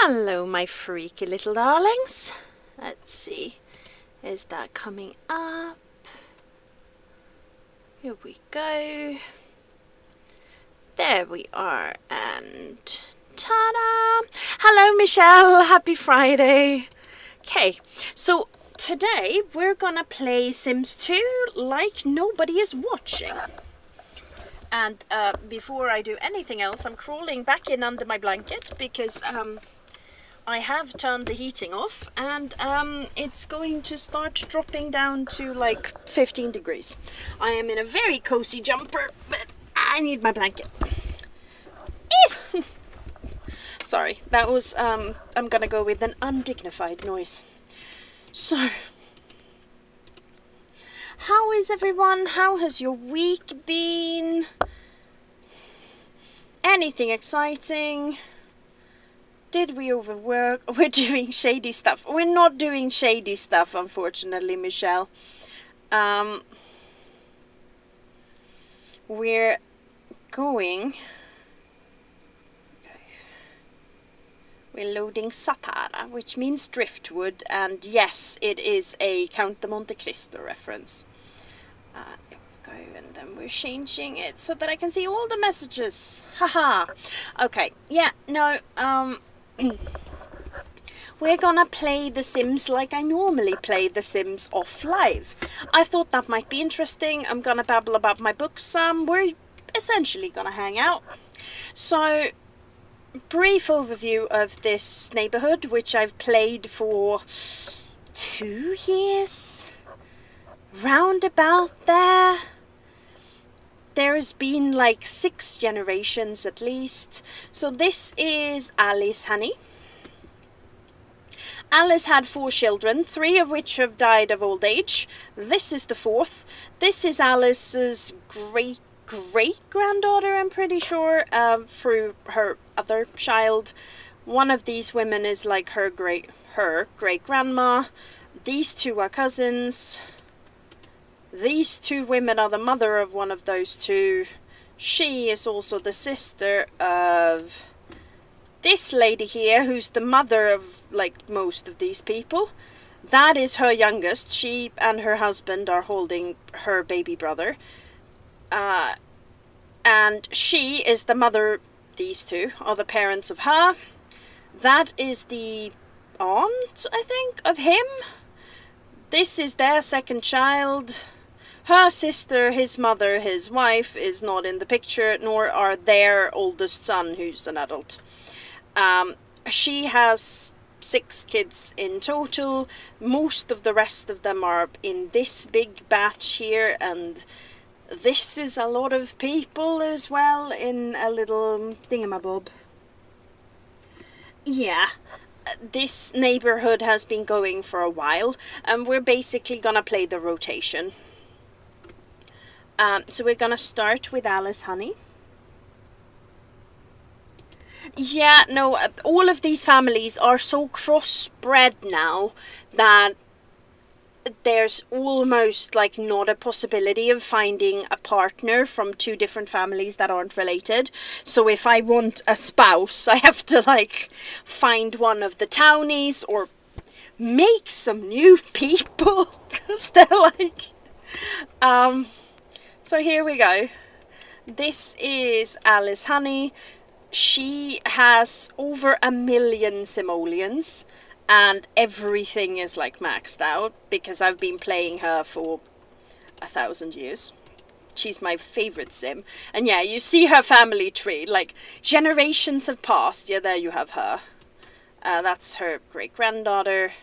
Hello, my freaky little darlings. Let's see. Is that coming up? Here we go. There we are. And ta-da! Hello, Michelle. Happy Friday. Okay, so today we're gonna play Sims 2 like nobody is watching. And before I do anything else, I'm crawling back in under my blanket because I have turned the heating off and it's going to start dropping down to like 15 degrees. I am in a very cozy jumper, but I need my blanket. Sorry, that was, I'm gonna go with an undignified noise. So, how is everyone? How has your week been? Anything exciting? Did we overwork? We're doing shady stuff. We're not doing shady stuff, unfortunately, Michelle. We're going... We're loading Satara, which means driftwood, and yes, it is a Count de Monte Cristo reference. There we go, and then we're changing it so that I can see all the messages. Haha. Okay, yeah, no, we're gonna play The Sims like I normally play The Sims off live. I thought that might be interesting. I'm gonna babble about my books some. We're essentially gonna hang out. So, brief overview of this neighborhood, which I've played for 2 years. Round about there. There's been like 6 generations at least. So this is Alice Honey. Alice had 4 children, 3 of which have died of old age. This is the 4th. This is Alice's great-granddaughter, I'm pretty sure, through her other child. One of these women is like her great-grandma. These 2 are cousins. These 2 women are the mother of one of those 2. She is also the sister of this lady here, who's the mother of, like, most of these people. That is her youngest. She and her husband are holding her baby brother. And she is the mother, these 2 are the parents of her. That is the aunt, I think, of him. This is their 2nd child. Her sister, his mother, his wife is not in the picture, nor are their oldest son, who's an adult. She has 6 kids in total. Most of the rest of them are in this big batch here, and this is a lot of people as well in a little thingamabob. Yeah, this neighborhood has been going for a while, and we're basically gonna play the rotation. So we're gonna start with Alice Honey. Yeah, no, all of these families are so crossbred now that there's almost like not a possibility of finding a partner from 2 different families that aren't related. So if I want a spouse, I have to like find one of the townies or make some new people, because they're like so here we go. This is Alice Honey. She has over 1 million simoleons, and everything is like maxed out because I've been playing her for 1,000 years. She's my favorite sim. And yeah, you see her family tree, like generations have passed. Yeah, there you have her. That's her great-granddaughter.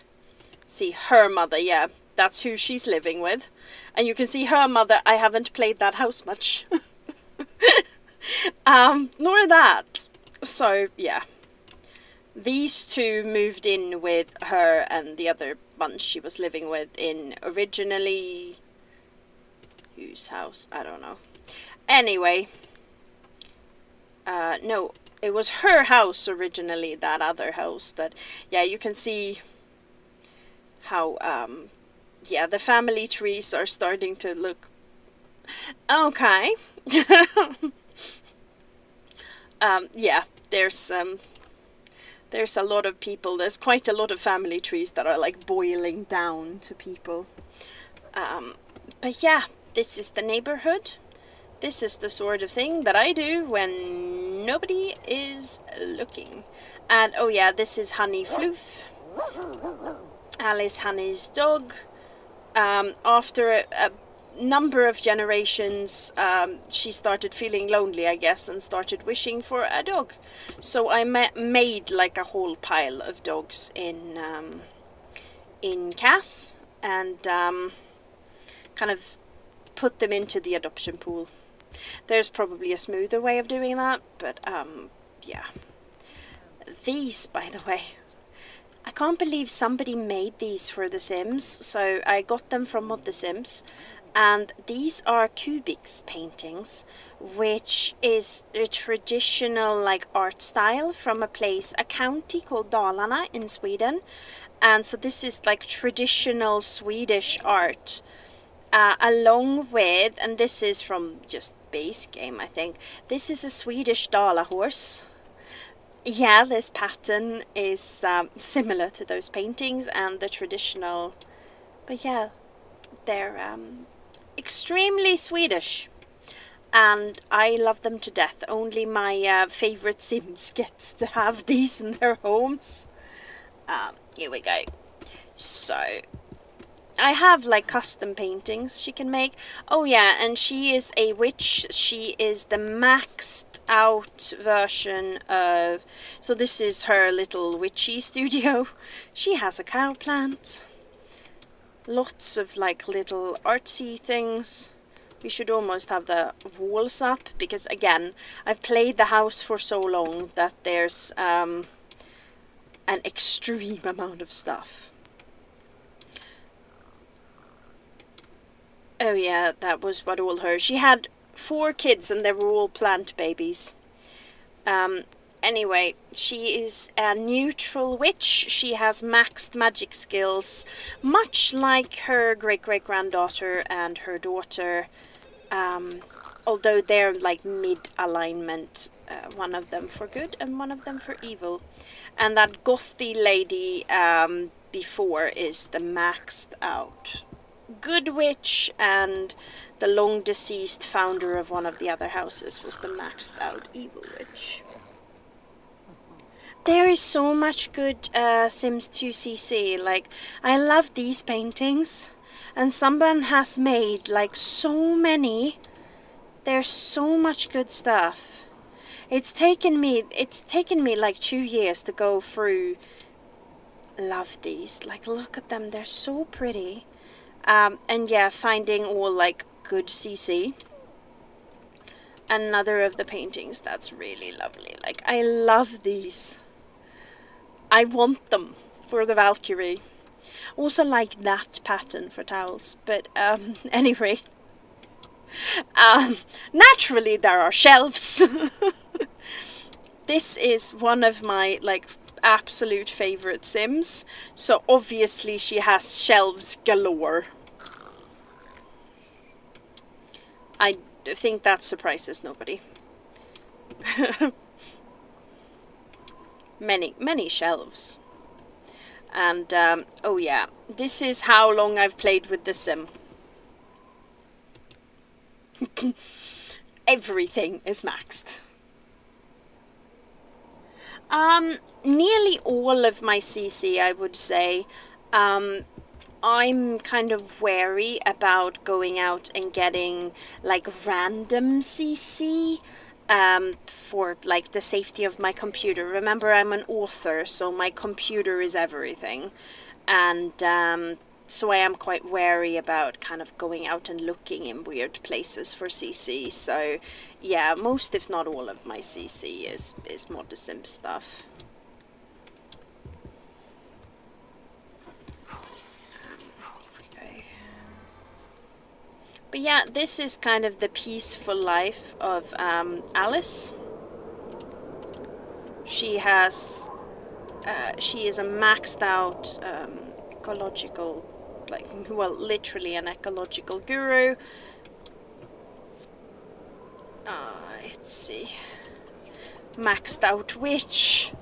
See her mother, yeah, that's who she's living with. And you can see her mother. I haven't played that house much. Nor that. So, yeah. These 2 moved in with her and the other bunch she was living with in originally... whose house? I don't know. Anyway. No, it was her house originally, that other house that... Yeah, you can see how, yeah, the family trees are starting to look... Okay. Yeah, there's There's a lot of people, there's quite a lot of family trees that are like boiling down to people. But yeah, this is the neighborhood. This is the sort of thing that I do when nobody is looking. And oh yeah, this is Honey Floof, Alice Honey's dog. After a number of generations, she started feeling lonely, I guess, and started wishing for a dog. So I made like a whole pile of dogs in Cass, and kind of put them into the adoption pool. There's probably a smoother way of doing that, but yeah. These, by the way, I can't believe somebody made these for The Sims. So I got them from Mod The Sims, and these are Kubik's paintings, which is a traditional like art style from a county called Dalarna in Sweden. And so this is like traditional Swedish art, along with, and this is from just base game, I think, this is a Swedish Dala horse. Yeah, this pattern is similar to those paintings and the traditional, but yeah, they're extremely Swedish, and I love them to death. Only my favorite Sims gets to have these in their homes. Here we go. So I have like custom paintings she can make. Oh yeah, and she is a witch. She is the maxed out version of, so this is her little witchy studio. She has a cow plant. Lots of like little artsy things. We should almost have the walls up, because again, I've played the house for so long that there's an extreme amount of stuff. Oh yeah, that was what all her. She had 4 kids and they were all plant babies. Anyway, she is a neutral witch. She has maxed magic skills, much like her great-great-granddaughter and her daughter. Although they're like mid-alignment, one of them for good and one of them for evil. And that gothy lady before is the maxed out good witch, and the long deceased founder of one of the other houses was the maxed out evil witch. There is so much good Sims 2 CC. Like, I love these paintings, and someone has made like so many. There's so much good stuff. It's taken me like 2 years to go through. Love these. Like, look at them. They're so pretty. And yeah, finding all like good CC. Another of the paintings that's really lovely. Like, I love these. I want them for the Valkyrie. Also like that pattern for towels. But anyway. Naturally there are shelves. This is one of my like absolute favorite Sims. So obviously she has shelves galore. I think that surprises nobody. Many shelves. And oh yeah, this is how long I've played with the Sim. Everything is maxed. Nearly all of my CC, I would say. I'm kind of wary about going out and getting like random CC for like the safety of my computer. Remember, I'm an author, so my computer is everything, and so I am quite wary about kind of going out and looking in weird places for CC. So yeah, most if not all of my CC is Mod The Sims stuff. But yeah, this is kind of the peaceful life of Alice. She has, she is a maxed out ecological, like, well, literally an ecological guru. Let's see. Maxed out witch.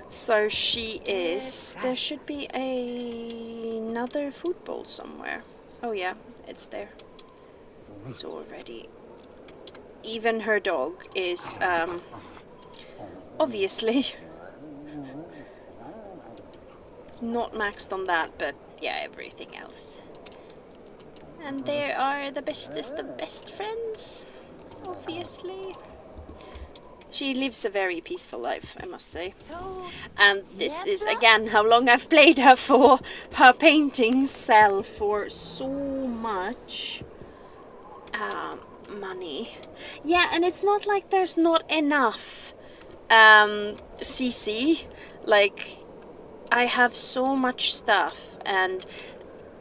So she is... There should be another football somewhere. Oh yeah, it's there. It's already... Even her dog is obviously it's not maxed on that, but yeah, everything else. And they are the bestest of best friends, obviously. She lives a very peaceful life, I must say. And this is again how long I've played her for. Her paintings sell for so much money. Yeah, and it's not like there's not enough CC. Like, I have so much stuff and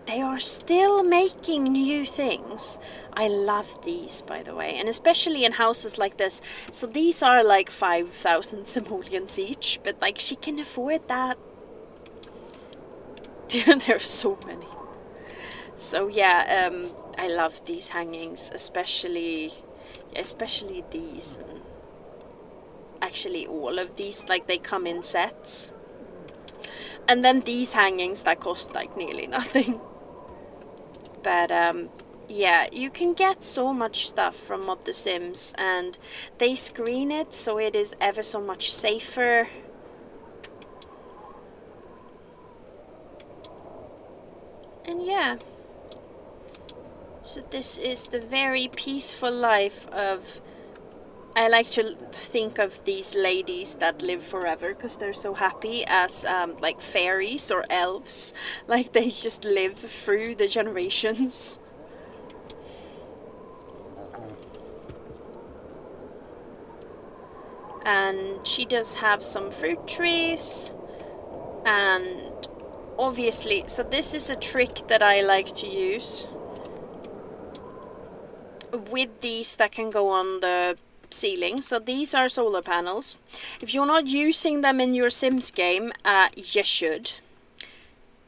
they are still making new things. I love these, by the way, and especially in houses like this. So these are like 5,000 simoleons each, but like she can afford that. There's so many. So yeah, I love these hangings, especially these. And actually, all of these, like they come in sets. And then these hangings that cost like nearly nothing. But yeah, you can get so much stuff from Mod The Sims, and they screen it so it is ever so much safer. And yeah, so this is the very peaceful life of... I like to think of these ladies that live forever because they're so happy as like fairies or elves. Like they just live through the generations. And she does have some fruit trees. And obviously, so this is a trick that I like to use. With these that can go on the ceiling. So these are solar panels. If you're not using them in your Sims game, you should.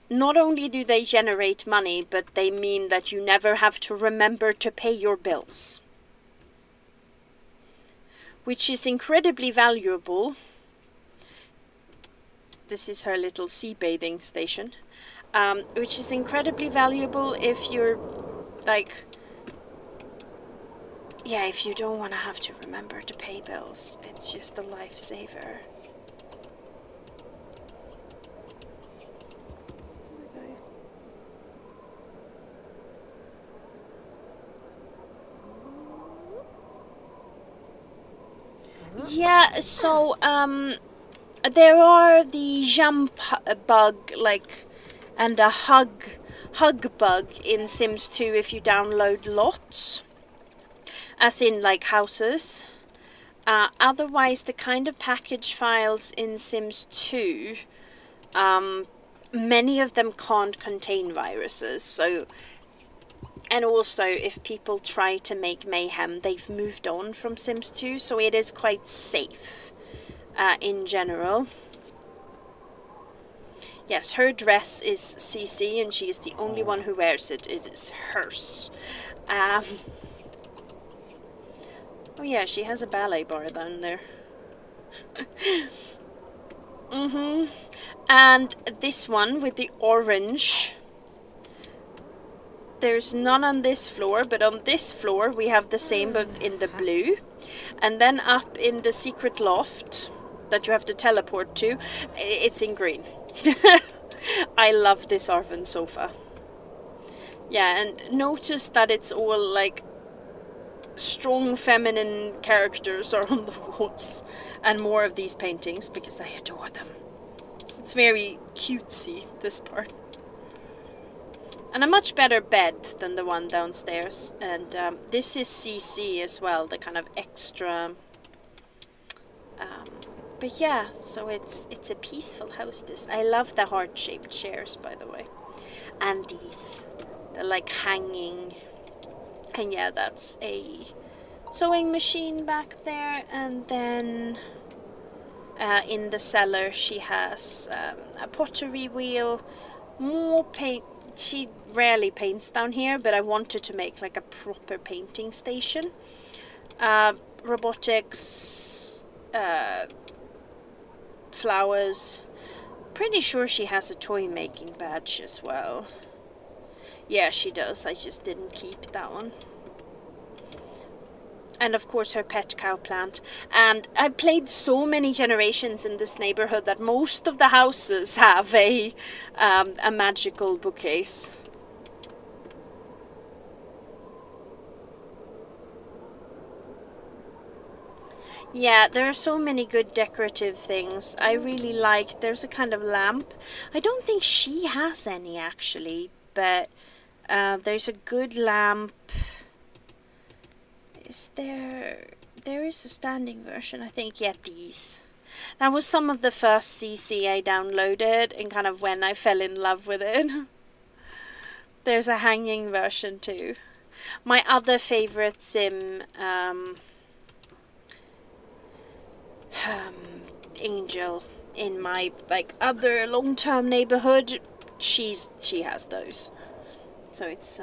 Not only do they generate money, but they mean that you never have to remember to pay your bills. Which is incredibly valuable. This is her little sea bathing station. Which is incredibly valuable if you're like... Yeah, if you don't want to have to remember to pay bills, it's just a lifesaver. Yeah, so there are the jump bug, like, and a hug bug in Sims 2 if you download lots. As in, like, houses. Otherwise, the kind of package files in Sims 2, many of them can't contain viruses. So, and also, if people try to make mayhem, they've moved on from Sims 2, so it is quite safe in general. Yes, her dress is CC, and she is the only one who wears it. It is hers. Oh yeah, she has a ballet bar down there. And this one with the orange. There's none on this floor, but on this floor we have the same but in the blue. And then up in the secret loft that you have to teleport to, it's in green. I love this Arven sofa. Yeah, and notice that it's all like strong feminine characters are on the walls, and more of these paintings because I adore them. It's very cutesy, this part. And a much better bed than the one downstairs. And this is CC as well, the kind of extra. But yeah, so it's a peaceful house. This, I love the heart-shaped chairs, by the way, and these, they're like hanging. And yeah, that's a sewing machine back there. And then in the cellar she has a pottery wheel, more paint. She rarely paints down here, but I wanted to make like a proper painting station. Robotics, flowers. Pretty sure she has a toy making badge as well. Yeah, she does. I just didn't keep that one. And of course her pet cow plant. And I've played so many generations in this neighborhood that most of the houses have a magical bookcase. Yeah, there are so many good decorative things. I really like, there's a kind of lamp. I don't think she has any actually, but there's a good lamp. Is there is a standing version, I think. Yeah, these. That was some of the first CC I downloaded and kind of when I fell in love with it. There's a hanging version too. My other favorite sim, Angel, in my like other long-term neighborhood, she has those. So it's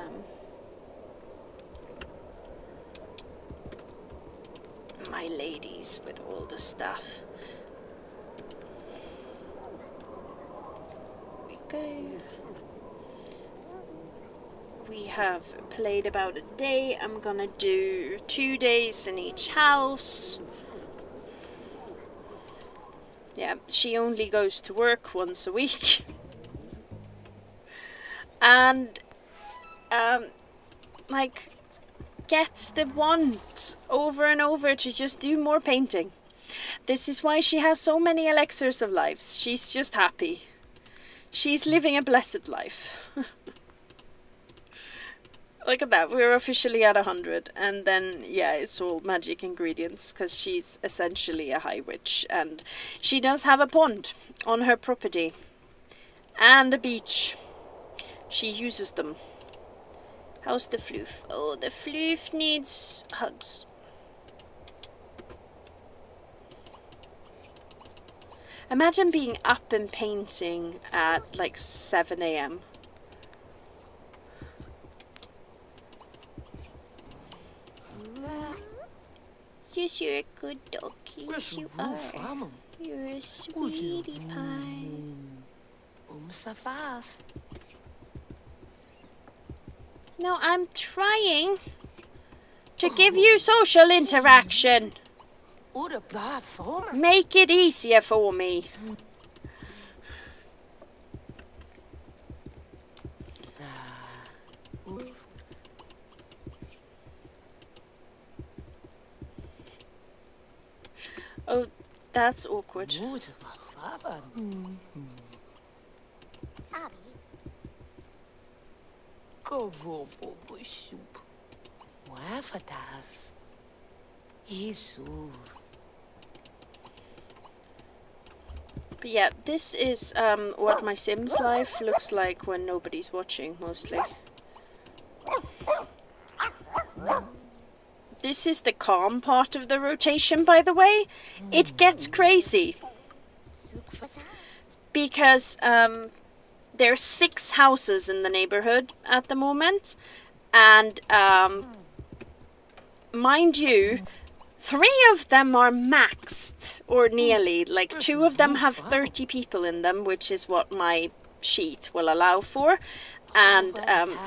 my ladies with all the stuff. We go. We have played about a day. I'm gonna do 2 days in each house. Yeah, she only goes to work once a week. And like gets the want over and over to just do more painting. This is why she has so many elixirs of lives. She's just happy. She's living a blessed life. Look at that, we're officially at 100, and then, yeah, it's all magic ingredients, because she's essentially a high witch, and she does have a pond on her property, and a beach. She uses them. How's the floof? Oh, the floof needs hugs. Imagine being up and painting at like 7 a.m. Yes, you're a good doggy. Yes, you are. You're a sweetie pie. No, I'm trying to give you social interaction. Make it easier for me. Oh, that's awkward. But yeah, this is what my Sims life looks like when nobody's watching, mostly. This is the calm part of the rotation, by the way. It gets crazy. Because there's 6 houses in the neighborhood at the moment. And mind you, 3 of them are maxed, or nearly. Like 2 of them have 30 people in them, which is what my sheet will allow for. And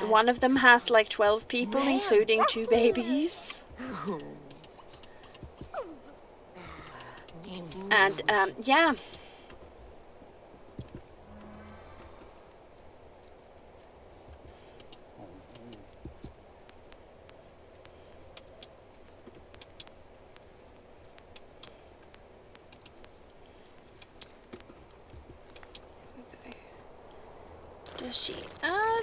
1 of them has like 12 people, including 2 babies. And yeah. Okay. Does she?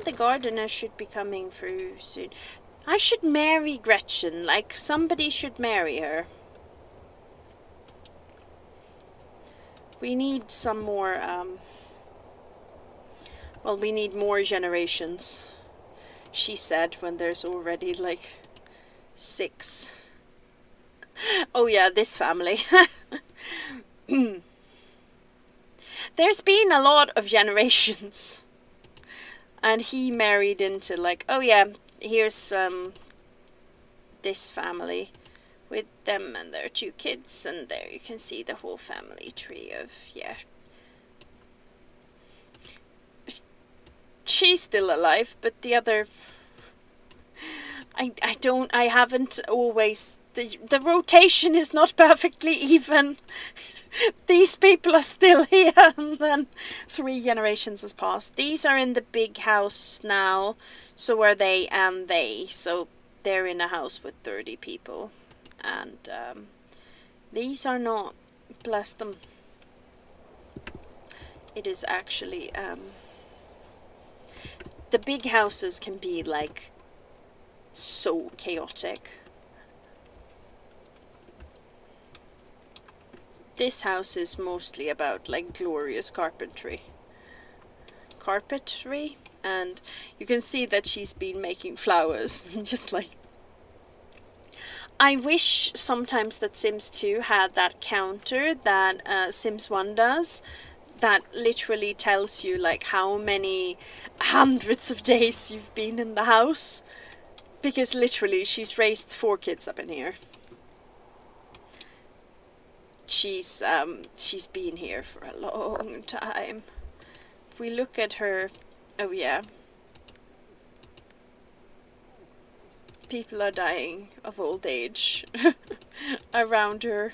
The gardener should be coming through soon. I should marry Gretchen. Like, somebody should marry her. We need some more, well, we need more generations, she said, when there's already, like, 6. Oh yeah, this family. There's been a lot of generations. And he married into, like, oh yeah, here's, this family. with them and their 2 kids, and there you can see the whole family tree of, yeah. She's still alive, but the other... I haven't always... The rotation is not perfectly even. These people are still here, and then 3 generations has passed. These are in the big house now, so are they and they. So they're in a house with 30 people. And these are not, bless them. It is actually... the big houses can be like so chaotic. This house is mostly about like glorious carpentry, and you can see that she's been making flowers. Just like, I wish sometimes that Sims 2 had that counter that Sims 1 does, that literally tells you like how many hundreds of days you've been in the house, because literally she's raised 4 kids up in here. She's been here for a long time. If we look at her, oh yeah, people are dying of old age around her,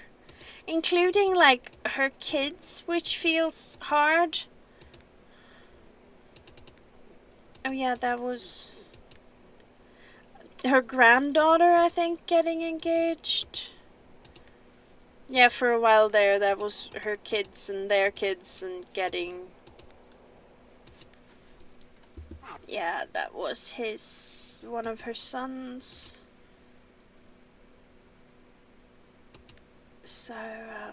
including like her kids, which feels hard. Oh yeah, that was her granddaughter, I think, getting engaged. Yeah, for a while there, that was her kids and their kids and getting... Yeah, that was one of her sons. So, I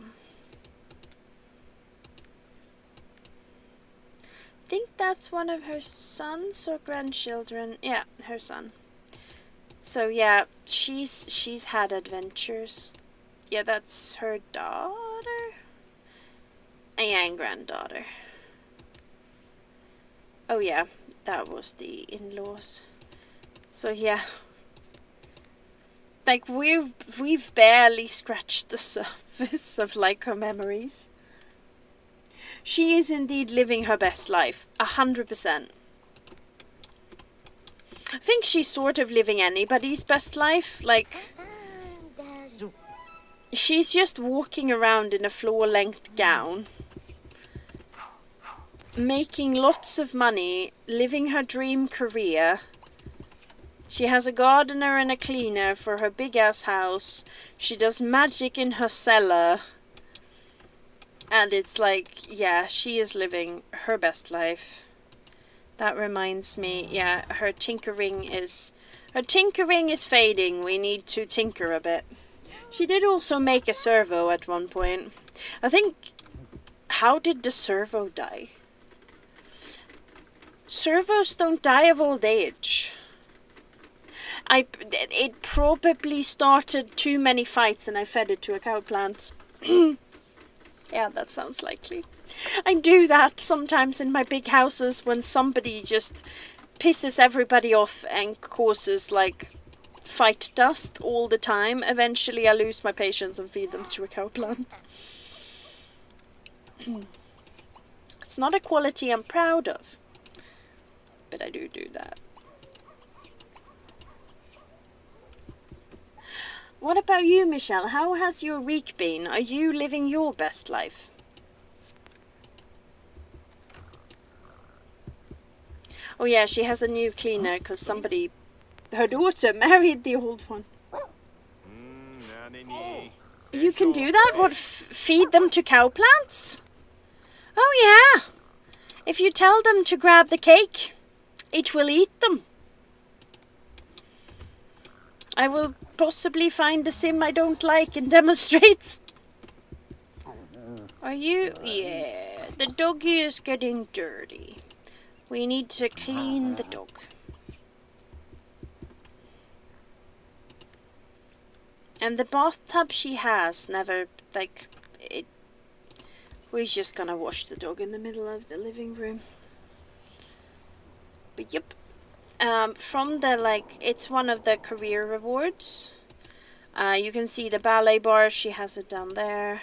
think that's one of her sons or grandchildren. Yeah, her son. So yeah, she's had adventures. Yeah, that's her daughter? Yeah, and granddaughter. Oh yeah, that was the in-laws. So yeah. Like, we've barely scratched the surface of like her memories. She is indeed living her best life, 100%. I think she's sort of living anybody's best life, like... She's just walking around in a floor-length gown, making lots of money, living her dream career. She has a gardener and a cleaner for her big-ass house. She does magic in her cellar. And it's like, yeah, she is living her best life. That reminds me, yeah, her tinkering is fading. We need to tinker a bit. She did also make a servo at one point. I think... How did the servo die? Servos don't die of old age. It probably started too many fights and I fed it to a cow plant. Yeah, that sounds likely. I do that sometimes in my big houses when somebody just pisses everybody off and causes like... fight dust all the time. Eventually I lose my patience and feed them to a cow plant. It's not a quality I'm proud of, but I do that. What about you, Michelle? How has your week been? Are you living your best life? Oh yeah, she has a new cleaner because somebody... Her daughter married the old one. You can do that? What, feed them to cow plants? Oh yeah. If you tell them to grab the cake, it will eat them. I will possibly find a sim I don't like and demonstrate. Are you? Yeah, the doggy is getting dirty. We need to clean the dog. And the bathtub she has never, like, it... We're just gonna wash the dog in the middle of the living room. But yep. From the, like, it's one of the career rewards. You can see the ballet bar. She has it down there.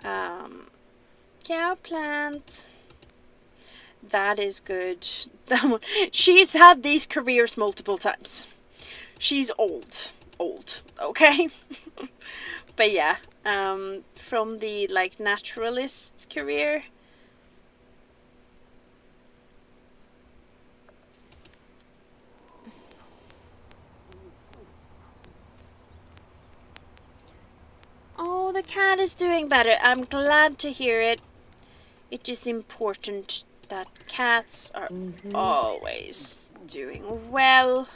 Cow plant. That is good. That one. She's had these careers multiple times. She's old. Okay? But yeah, from the like naturalist career. Oh, the cat is doing better. I'm glad to hear it. It is important that cats are always doing well.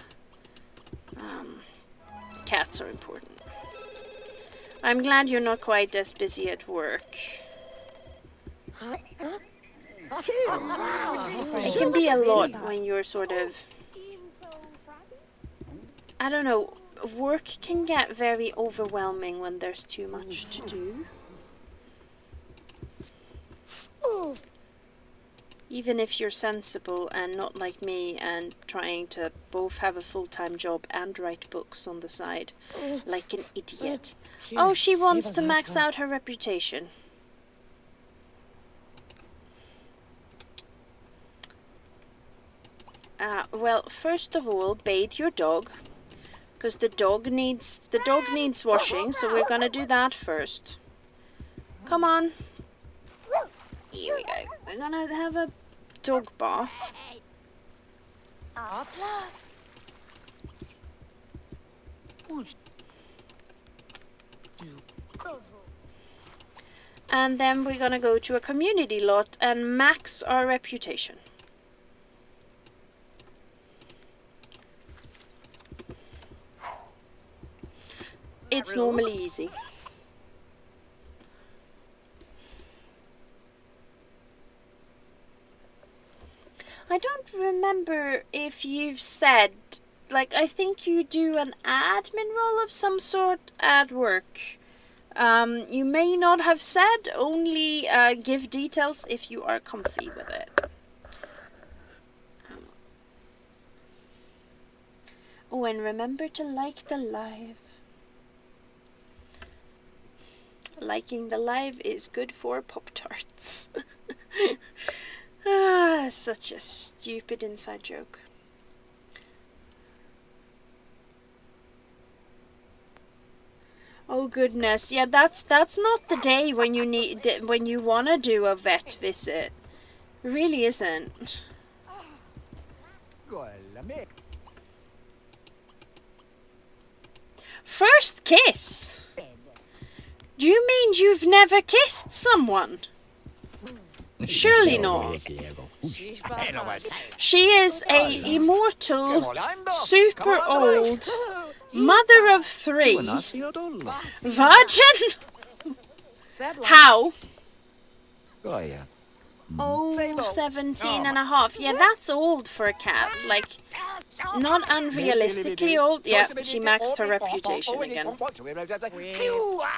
Cats are important. I'm glad you're not quite as busy at work. It can be a lot when you're sort of... I don't know, work can get very overwhelming when there's too much to do. Even if you're sensible and not like me and trying to both have a full-time job and write books on the side, like an idiot. Oh, she wants to max out her reputation. Well, first of all, bathe your dog, because the dog needs washing, so we're gonna do that first. Come on. Here we go. We're gonna have a dog bath. And then we're gonna go to a community lot and max our reputation. It's normally easy. I don't remember if you've said, like, I think you do an admin role of some sort at work. You may not have said, only give details if you are comfy with it. Oh, and remember to like the live. Liking the live is good for Pop-Tarts. Such a stupid inside joke. Oh goodness, yeah, that's not the day when you wanna do a vet visit. It really isn't. First kiss? Do you mean you've never kissed someone? Surely not. She is a immortal, super old mother of 3. Virgin? How? Oh, 17 and a half. Yeah, that's old for a cat. Like, not unrealistically old. Yeah, she maxed her reputation again.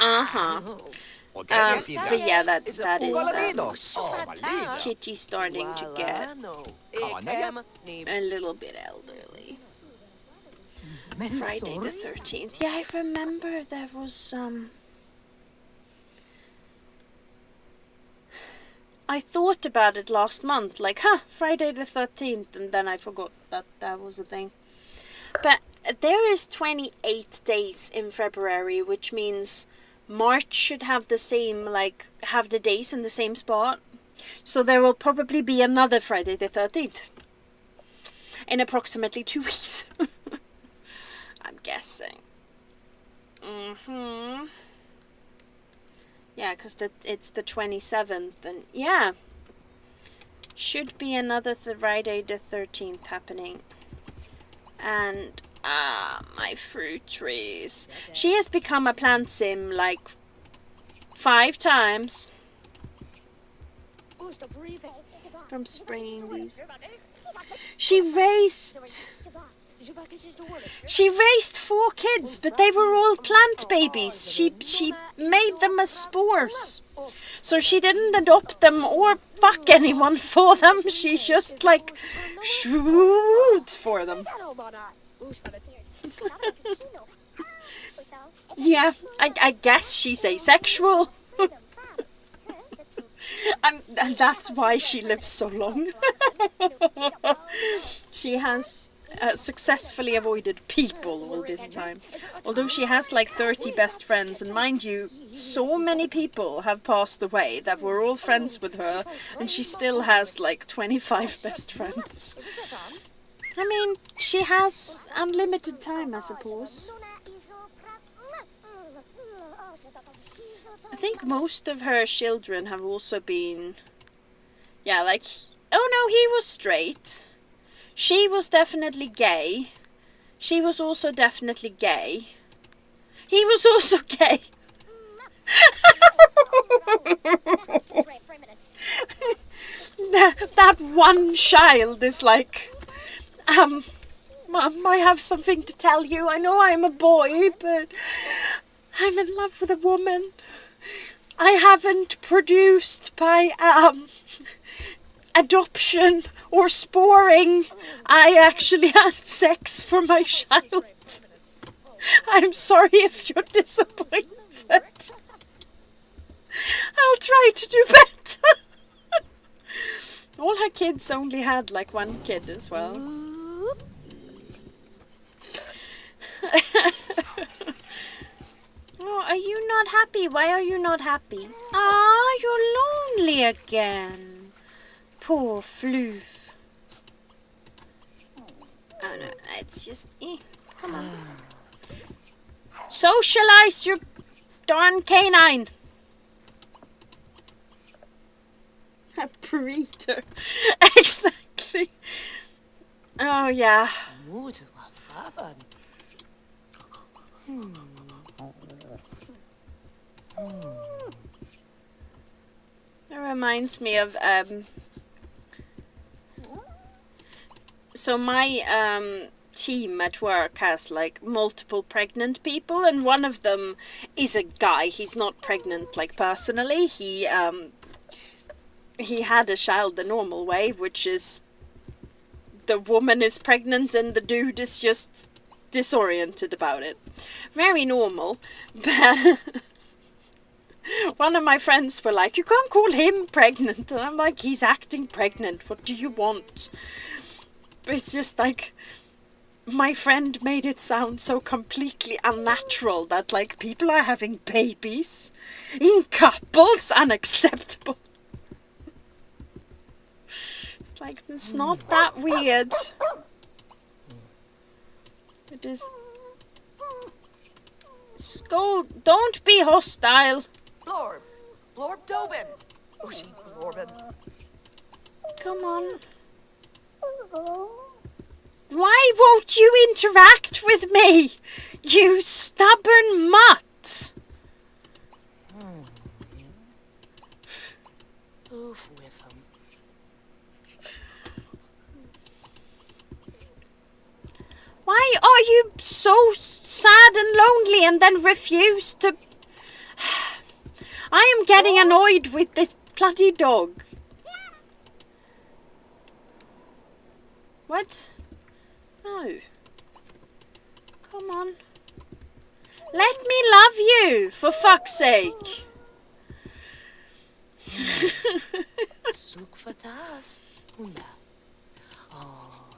Uh-huh. But yeah, that is Kitty starting to get a little bit elderly. Friday the 13th. Yeah, I remember there was I thought about it last month, like, Friday the 13th, and then I forgot that was a thing. But there is 28 days in February, which means March should have the same, like, have the days in the same spot. So there will probably be another Friday the 13th. In approximately 2 weeks. I'm guessing. Yeah, because it's the 27th, and yeah. Should be another Friday the 13th happening. And, my fruit trees. She has become a plant sim, like, 5 times. From spraying these. She raised 4 kids, but they were all plant babies. She made them as spores. So she didn't adopt them or fuck anyone for them. She just, like, shoot for them. Yeah, I guess she's asexual. And that's why she lives so long. She has successfully avoided people all this time. Although she has like 30 best friends, and mind you, so many people have passed away that were all friends with her, and she still has like 25 best friends. I mean, she has unlimited time, I suppose. I think most of her children have also been... Yeah, like... Oh no, he was straight. She was definitely gay. She was also definitely gay. He was also gay. That one child is like... Mum, I have something to tell you. I know I'm a boy, but I'm in love with a woman. I haven't produced by adoption or sporing. I actually had sex for my child. I'm sorry if you're disappointed. I'll try to do better. All her kids only had like one kid as well. Oh, are you not happy? Why are you not happy? Ah, you're lonely again. Poor floof. Oh no, it's just... come on. Socialize, you darn canine. A breeder. Exactly. Oh yeah. It reminds me of so my team at work has like multiple pregnant people, and one of them is a guy. He's not pregnant like personally. He had a child the normal way, which is the woman is pregnant and the dude is just disoriented about it. Very normal. But one of my friends were like, you can't call him pregnant. And I'm like, he's acting pregnant. What do you want? But it's just like, my friend made it sound so completely unnatural that like people are having babies in couples. Unacceptable. It's like, it's not that weird. It is. Scold. Don't be hostile. Blorb Dobin. Blorbin. Come on. Why won't you interact with me? You stubborn mutt. Oof with him. Why are you so sad and lonely and then refuse to... I am getting annoyed with this bloody dog. What? No. Come on. Let me love you, for fuck's sake. Suk fatas. Hunda. Oh.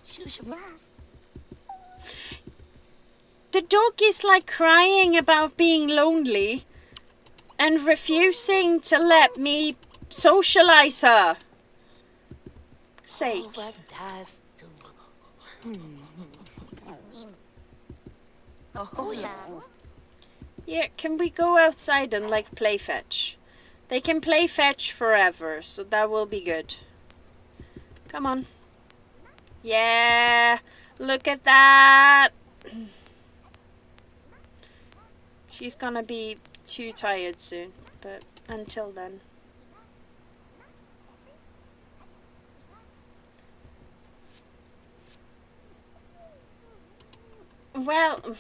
Shushabras. The dog is like crying about being lonely and refusing to let me socialize her. Sake. Oh, yeah. Yeah, can we go outside and like play fetch? They can play fetch forever, so that will be good. Come on. Yeah, look at that. She's gonna be too tired soon, but until then. Well,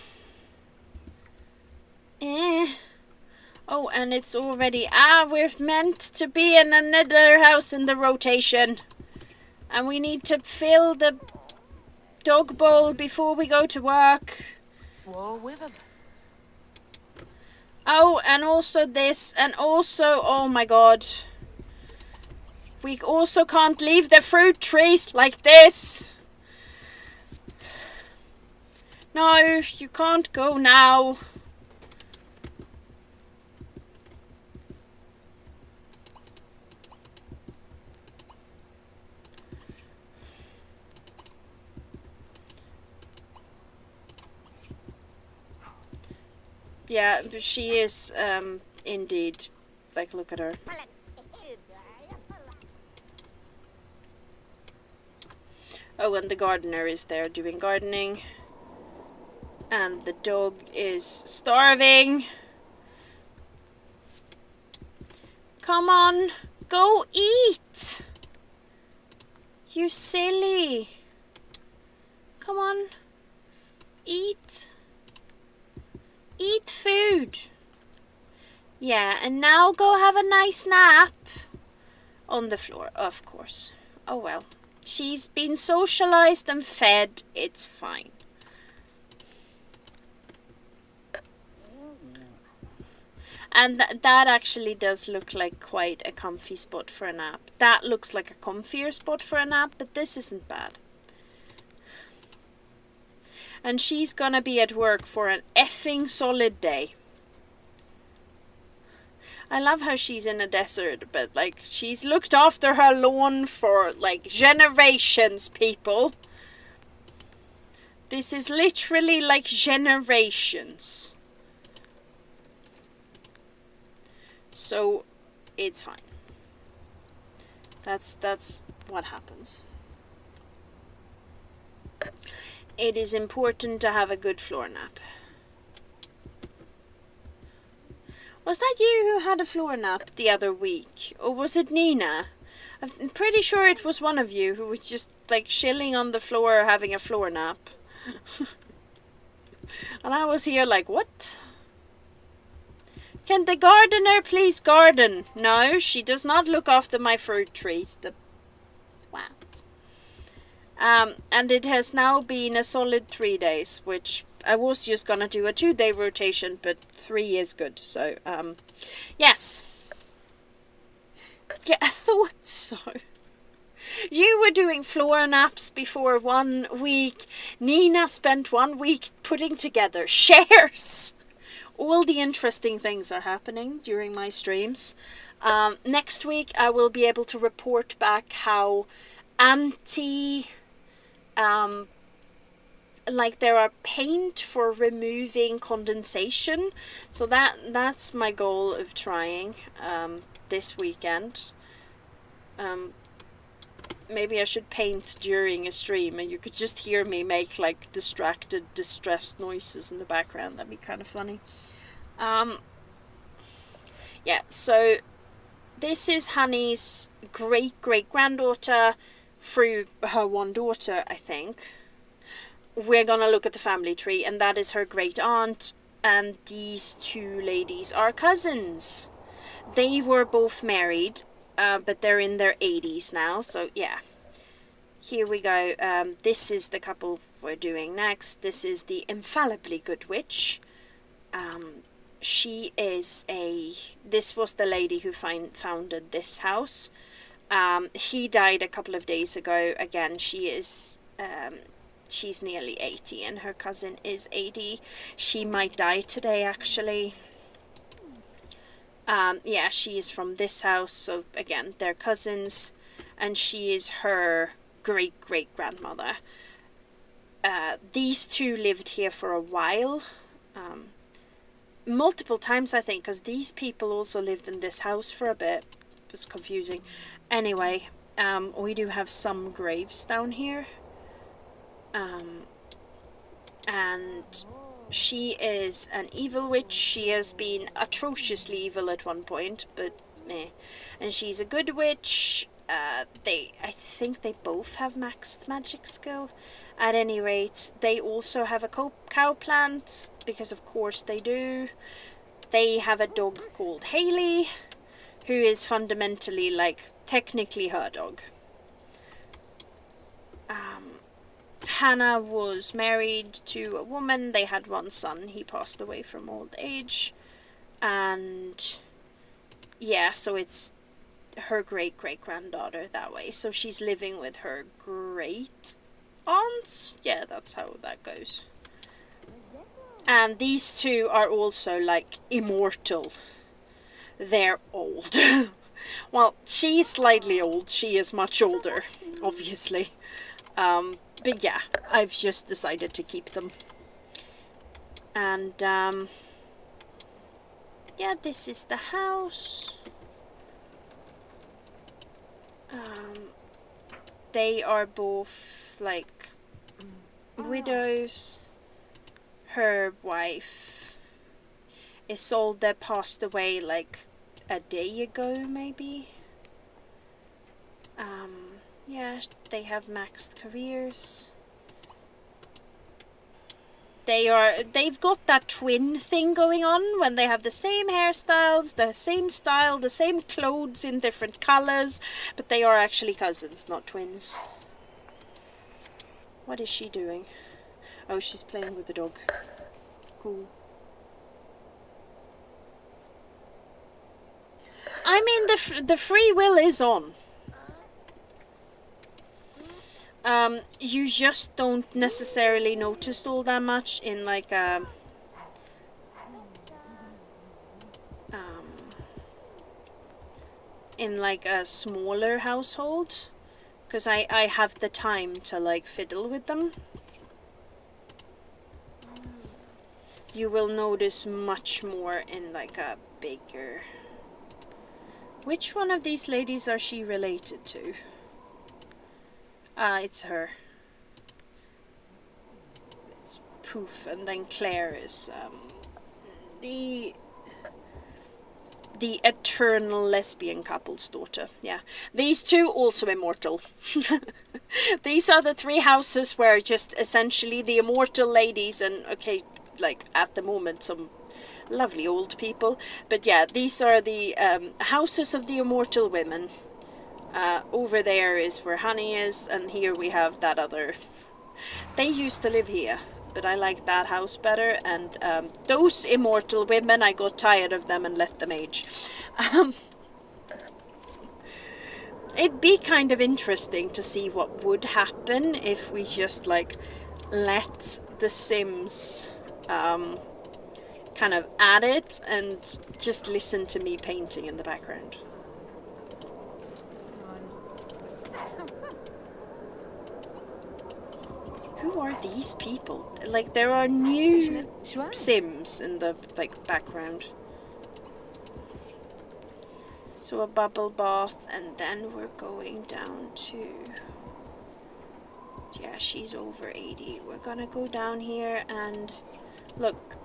oh, and it's already, we're meant to be in another house in the rotation. And we need to fill the dog bowl before we go to work. Swore with him. Oh, and also this, and also, oh my god. We also can't leave the fruit trees like this. No, you can't go now. Yeah, she is, indeed. Like, look at her. Oh, and the gardener is there doing gardening. And the dog is starving. Come on, go eat. You silly. Come on, eat. Eat food. Yeah, and now go have a nice nap. On the floor, of course. Oh well. She's been socialized and fed. It's fine. And that actually does look like quite a comfy spot for a nap. That looks like a comfier spot for a nap, but this isn't bad. And she's gonna be at work for an effing solid day. I love how she's in a desert, but like she's looked after her lawn for like generations, people. This is literally like generations. So it's fine. That's what happens. It is important to have a good floor nap. Was that you who had a floor nap the other week? Or was it Nina? I'm pretty sure it was one of you who was just like chilling on the floor having a floor nap. And I was here like, what? Can the gardener please garden? No, she does not look after my fruit trees. The what? And it has now been a solid 3 days, which I was just gonna do a 2-day rotation, but 3 is good. So, yes. Yeah, I thought so. You were doing floor naps before 1 week. Nina spent 1 week putting together shares. All the interesting things are happening during my streams. Next week I will be able to report back how like there are paint for removing condensation. So that's my goal of trying this weekend. Maybe I should paint during a stream and you could just hear me make like distracted, distressed noises in the background. That'd be kind of funny. Yeah, so this is Honey's great-great-granddaughter through her one daughter, I think. We're gonna look at the family tree, and that is her great-aunt, and these two ladies are cousins. They were both married, but they're in their 80s now, so yeah. Here we go. This is the couple we're doing next. This is the infallibly good witch. She is this was the lady who founded this house. He died a couple of days ago. Again, she's nearly 80 and her cousin is 80. She might die today, actually. Yeah, she is from this house, so again, they're cousins, and she is her great-great-grandmother. These two lived here for a while. Multiple times, I think, because these people also lived in this house for a bit. It was confusing. Anyway, we do have some graves down here. And she is an evil witch. She has been atrociously evil at one point, but meh. And she's a good witch. I think they both have maxed magic skill. At any rate, they also have a cow plant, because of course they do. They have a dog called Haley, who is fundamentally, like, technically her dog. Hannah was married to a woman. They had one son. He passed away from old age. And yeah, so it's her great-great-granddaughter that way. So she's living with her great aunt. Yeah, that's how that goes. And these two are also like immortal. They're old. Well, she's slightly old. She is much older, obviously. But yeah, I've just decided to keep them. And yeah, this is the house. They are both like widows. Her wife Isolde passed away like a day ago, maybe. Yeah, they have maxed careers. They've got that twin thing going on when they have the same hairstyles, the same style, the same clothes in different colors, but they are actually cousins, not twins. What is she doing? Oh, she's playing with the dog. Cool. I mean, the free will is on. You just don't necessarily notice all that much in like a smaller household, because I have the time to like fiddle with them. You will notice much more in like a bigger... Which one of these ladies are she related to? It's her. It's Poof, and then Claire is the eternal lesbian couple's daughter. Yeah. These two also immortal. These are the three houses where just essentially the immortal ladies and, okay, like at the moment some lovely old people. But yeah, these are the houses of the immortal women. Over there is where Honey is, and here we have that other... They used to live here, but I like that house better, and those immortal women, I got tired of them and let them age. It'd be kind of interesting to see what would happen if we just like let the Sims kind of at it and just listen to me painting in the background. Who are these people? Like, there are new Sims in the like background. So a bubble bath, and then we're going down to... Yeah, she's over 80. We're gonna go down here and look.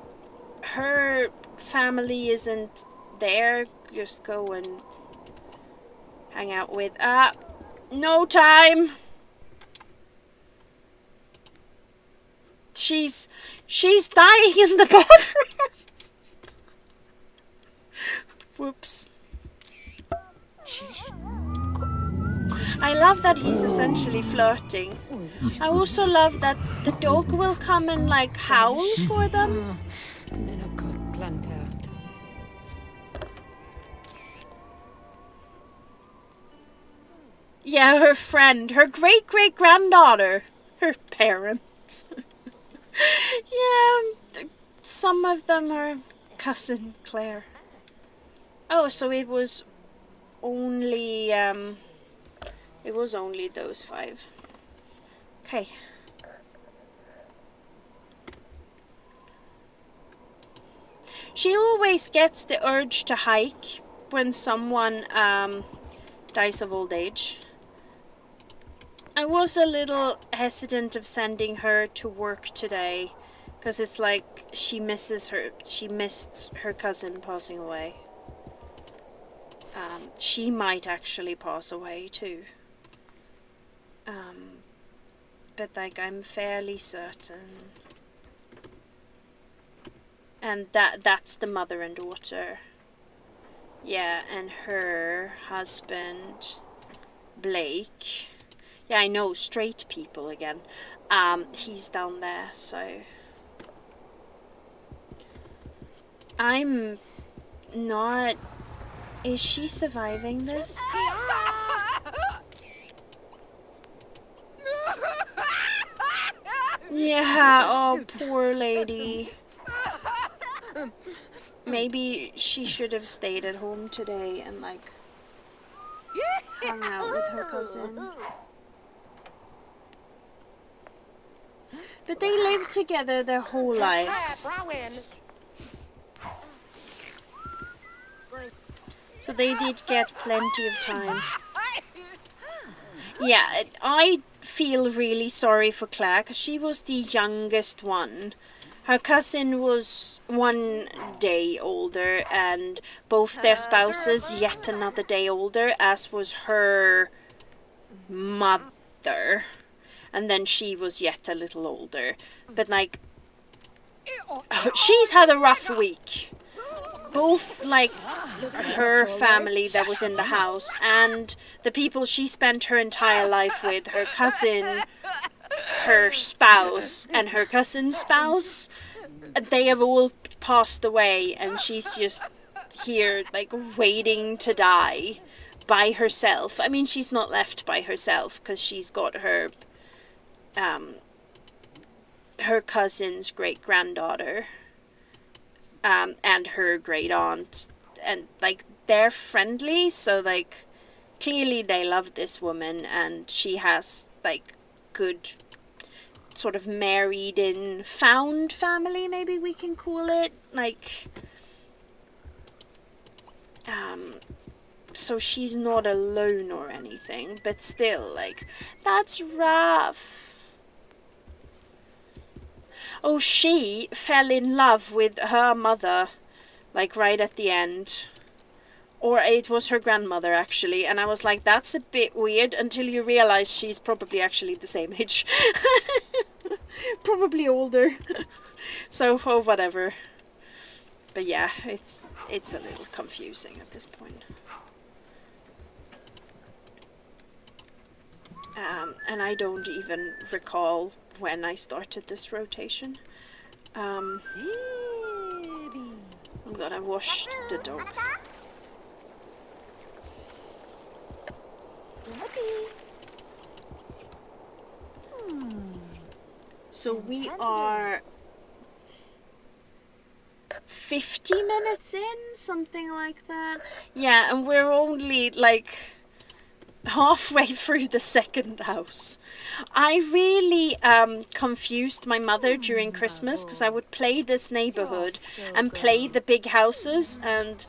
Her family isn't there. Just go and hang out with... no time! She's dying in the bathroom! Whoops. I love that he's essentially flirting. I also love that the dog will come and like howl for them. Yeah, her friend, her great-great-granddaughter, her parents. Yeah, some of them are cousin Claire. Oh, so it was only those 5. Okay. She always gets the urge to hike when someone dies of old age. I was a little hesitant of sending her to work today, because it's like she missed her cousin passing away. She might actually pass away too. But like I'm fairly certain. And that's the mother and daughter. Yeah, and her husband, Blake. Yeah, I know, straight people again. He's down there, so... I'm not... Is she surviving this? Yeah, oh, poor lady. Maybe she should have stayed at home today and, like, hung out with her cousin. But they lived together their whole lives. So they did get plenty of time. Yeah, I feel really sorry for Claire because she was the youngest one. Her cousin was 1 day older and both their spouses yet another day older, as was her mother. And then she was yet a little older. But like, she's had a rough week. Both like her family that was in the house and the people she spent her entire life with, her cousin, her spouse, and her cousin's spouse, they have all passed away, and she's just here like waiting to die by herself. I mean, she's not left by herself because she's got her her cousin's great-granddaughter and her great aunt, and like they're friendly, so like clearly they love this woman, and she has like good sort of married in found family, maybe we can call it, like so she's not alone or anything, but still, like, that's rough. Oh, she fell in love with her mother, like, right at the end. Or it was her grandmother, actually. And I was like, that's a bit weird, until you realize she's probably actually the same age. Probably older. So, oh, whatever. But yeah, it's a little confusing at this point. And I don't even recall when I started this rotation. I'm gonna wash the dog. So we are 50 minutes in, something like that. Yeah, and we're only like halfway through the second house. I really confused my mother during Christmas because I would play this neighborhood and play the big houses, and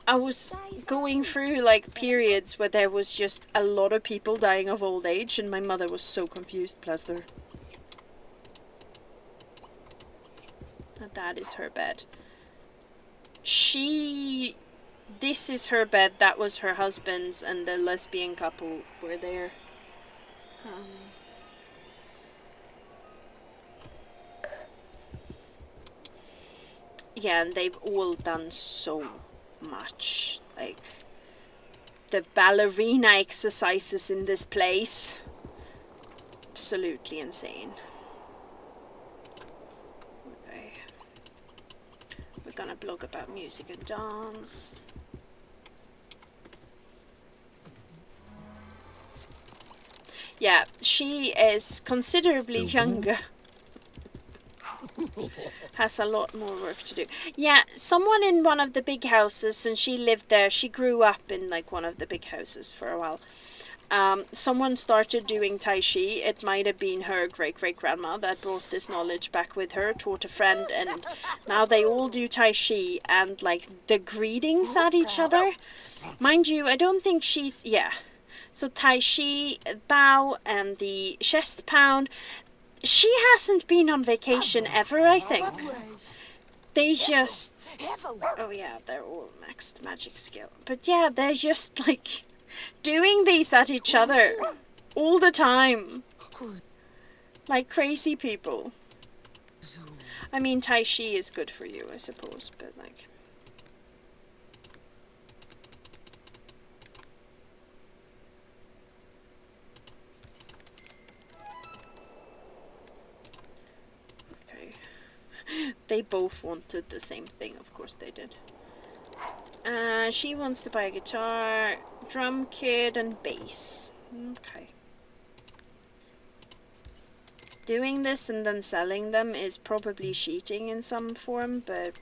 I was going through like periods where there was just a lot of people dying of old age, and my mother was so confused, bless her. And that is her bed. This is her bed, that was her husband's, and the lesbian couple were there. Yeah, and they've all done so much. Like, the ballerina exercises in this place. Absolutely insane. Okay. We're gonna blog about music and dance. Yeah, she is considerably younger. Has a lot more work to do. Yeah, someone in one of the big houses, and she lived there. She grew up in like one of the big houses for a while. Someone started doing Tai Chi. It might have been her great-great-grandma that brought this knowledge back with her, taught a friend, and now they all do Tai Chi, and like the greetings at each other. Mind you, I don't think she's... Yeah. So Tai Chi, bow, and the chest pound. She hasn't been on vacation ever, I think. They just... Oh yeah, they're all maxed magic skill. But yeah, they're just like doing these at each other all the time. Like crazy people. I mean, Tai Chi is good for you, I suppose, but like... They both wanted the same thing, of course they did. She wants to buy a guitar, drum kit, and bass. Okay. Doing this and then selling them is probably cheating in some form, but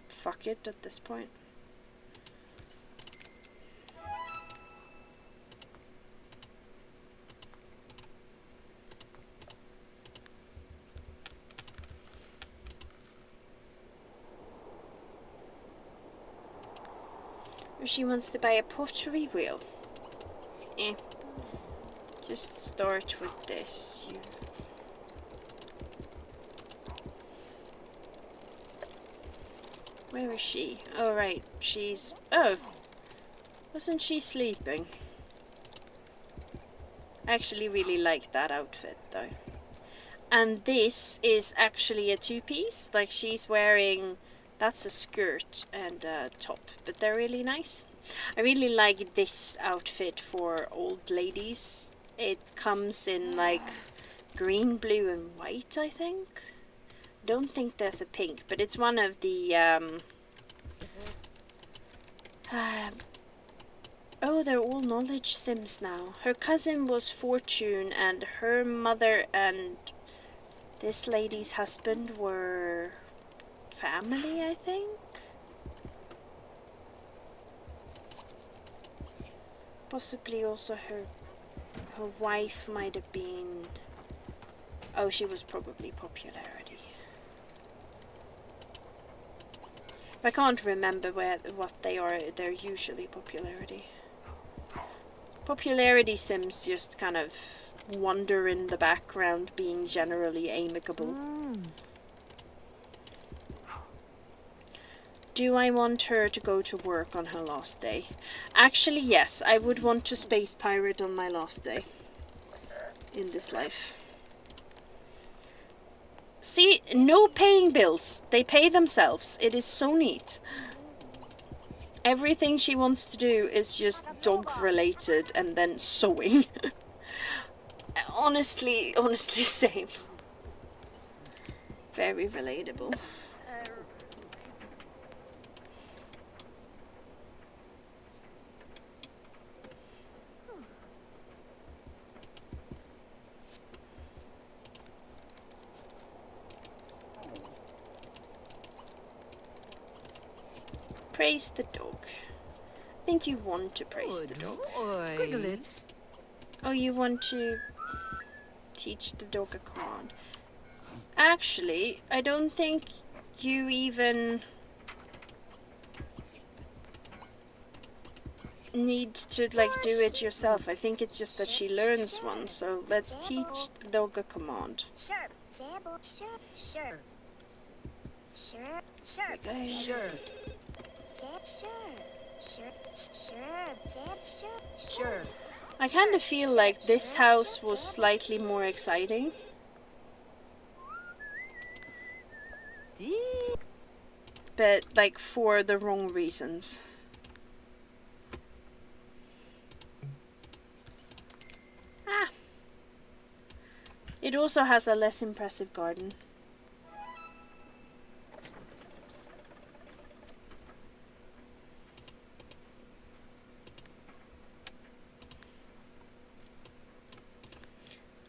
fuck it at this point. She wants to buy a pottery wheel. Just start with this. Where is she? Oh, right. She's... Oh! Wasn't she sleeping? I actually really like that outfit, though. And this is actually a two-piece. Like, she's wearing... That's a skirt and a top, but they're really nice. I really like this outfit for old ladies. It comes in, like, green, blue, and white, I think. Don't think there's a pink, but it's one of the, oh, they're all knowledge sims now. Her cousin was Fortune, and her mother and this lady's husband were family, I think. Possibly also her wife might have been... Oh, she was probably popularity. I can't remember what they are. They're usually popularity. Popularity sims just kind of wander in the background, being generally amicable. Do I want her to go to work on her last day? Actually, yes. I would want to space pirate on my last day in this life. See, no paying bills. They pay themselves. It is so neat. Everything she wants to do is just dog related and then sewing. honestly, same. Very relatable. Praise the dog. I think you want to praise the dog. Oh, you want to teach the dog a command. Actually, I don't think you even need to like do it yourself. I think it's just that she learns one. So let's teach the dog a command. Okay. Sure. I kind of feel like this house was slightly more exciting. But like for the wrong reasons. It also has a less impressive garden.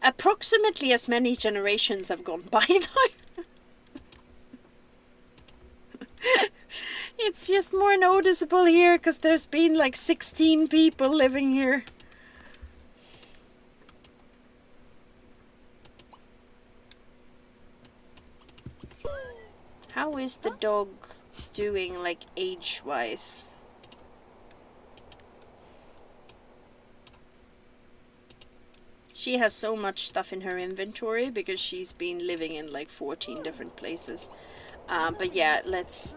Approximately as many generations have gone by, though. It's just more noticeable here because there's been like 16 people living here. How is the dog doing, like, age-wise? She has so much stuff in her inventory because she's been living in like 14 different places. But yeah, let's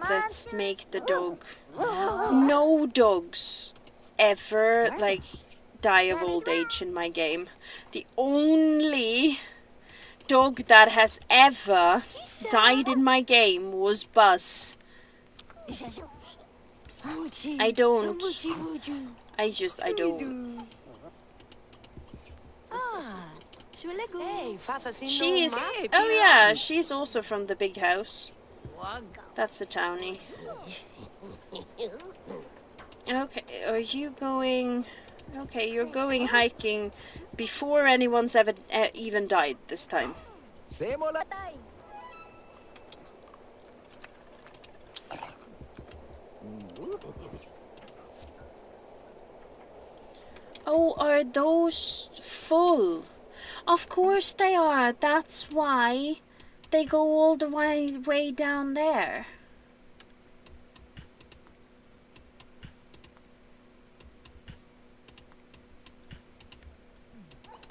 make the dog. No dogs ever like die of old age in my game. The only dog that has ever died in my game was Buzz. I don't. I don't. She's... Oh yeah, she's also from the big house. That's a townie. Okay, are you going... Okay, you're going hiking before anyone's ever even died this time. Oh, are those full? Of course they are. That's why they go all the way down there.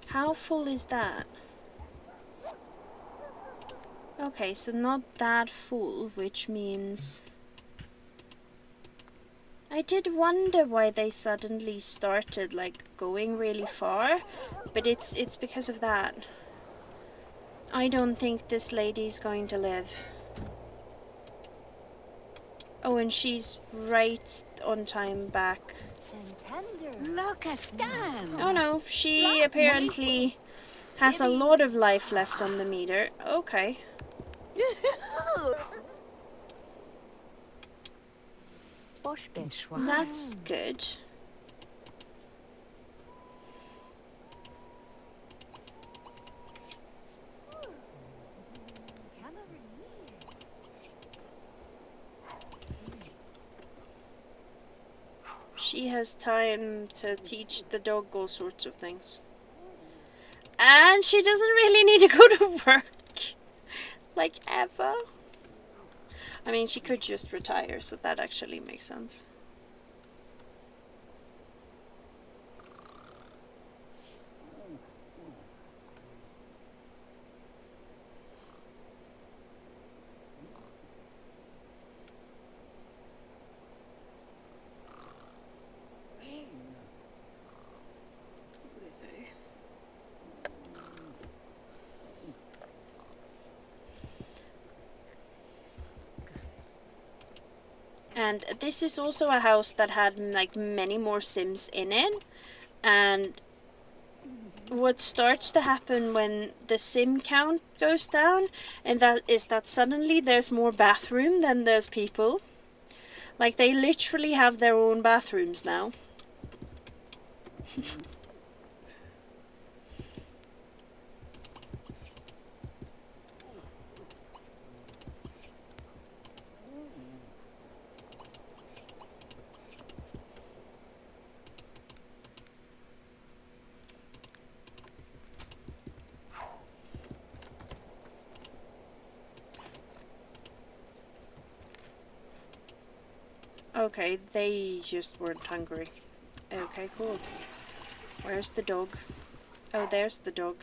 How full is that? Okay, so not that full, which means... I did wonder why they suddenly started, like, going really far, but it's because of that. I don't think this lady's going to live. Oh, and she's right on time back. Look at Stan. Oh no, she apparently has a lot of life left on the meter. Okay. That's good. She has time to teach the dog all sorts of things. And she doesn't really need to go to work. Like, ever. I mean, she could just retire, so that actually makes sense. And this is also a house that had like many more Sims in it. And what starts to happen when the Sim count goes down, and that is that suddenly there's more bathroom than there's people. Like, they literally have their own bathrooms now. Okay, they just weren't hungry. Okay, cool. Where's the dog? Oh, there's the dog.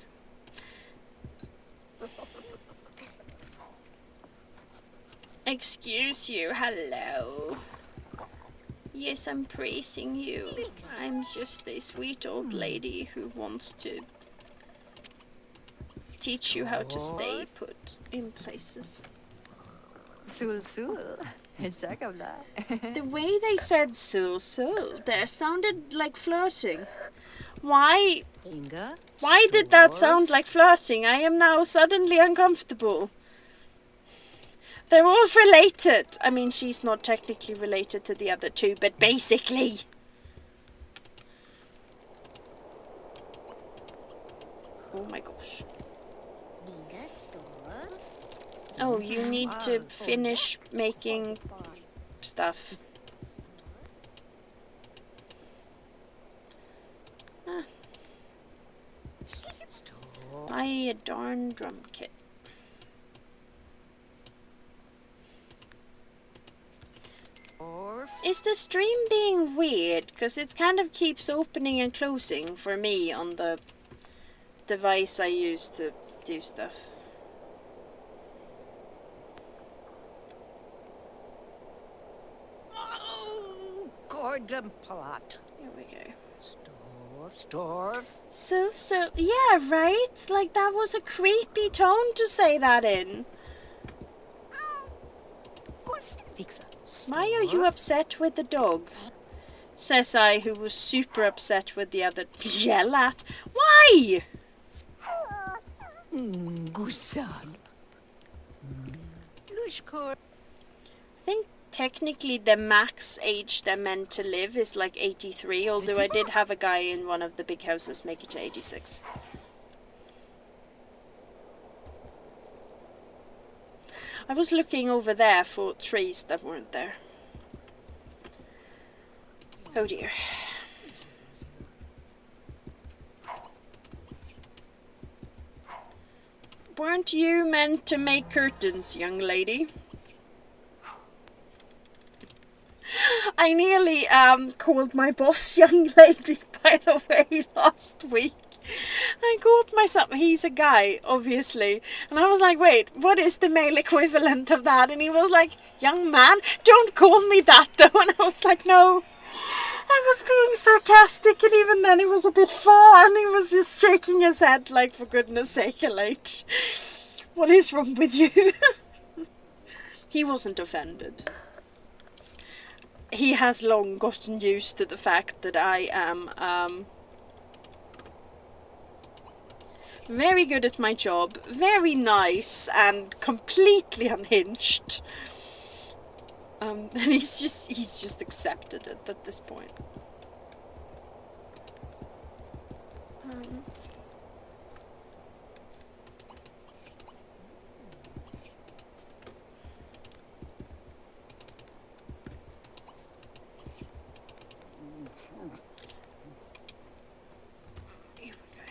Excuse you, hello. Yes, I'm praising you. I'm just a sweet old lady who wants to teach you how to stay put in places. Sul sul. The way they said sul sul there sounded like flirting. Why did that sound like flirting? I am now suddenly uncomfortable. They're all related. I mean, she's not technically related to the other two, but basically. Oh my gosh. Oh, you need to finish making stuff. Ah. Buy a darn drum kit. Is the stream being weird? Because it kind of keeps opening and closing for me on the device I use to do stuff. Oh, Gordon Plot. Here we go. Storf. So, yeah, right? Like, that was a creepy tone to say that in. Why are you upset with the dog? Says I, who was super upset with the other Gelat. Why? Gusan. Lushkor. I think technically the max age they're meant to live is like 83, although I did have a guy in one of the big houses make it to 86. I was looking over there for trees that weren't there. Oh dear. Weren't you meant to make curtains, young lady? I nearly called my boss young lady, by the way, last week. I called myself, he's a guy, obviously, and I was like, wait, what is the male equivalent of that? And he was like, young man, don't call me that though. And I was like, no, I was being sarcastic, and even then it was a bit far, and he was just shaking his head like, for goodness sake, LH, what is wrong with you? He wasn't offended. He has long gotten used to the fact that I am very good at my job, very nice, and completely unhinged. And he's just accepted it at this point. Here we go.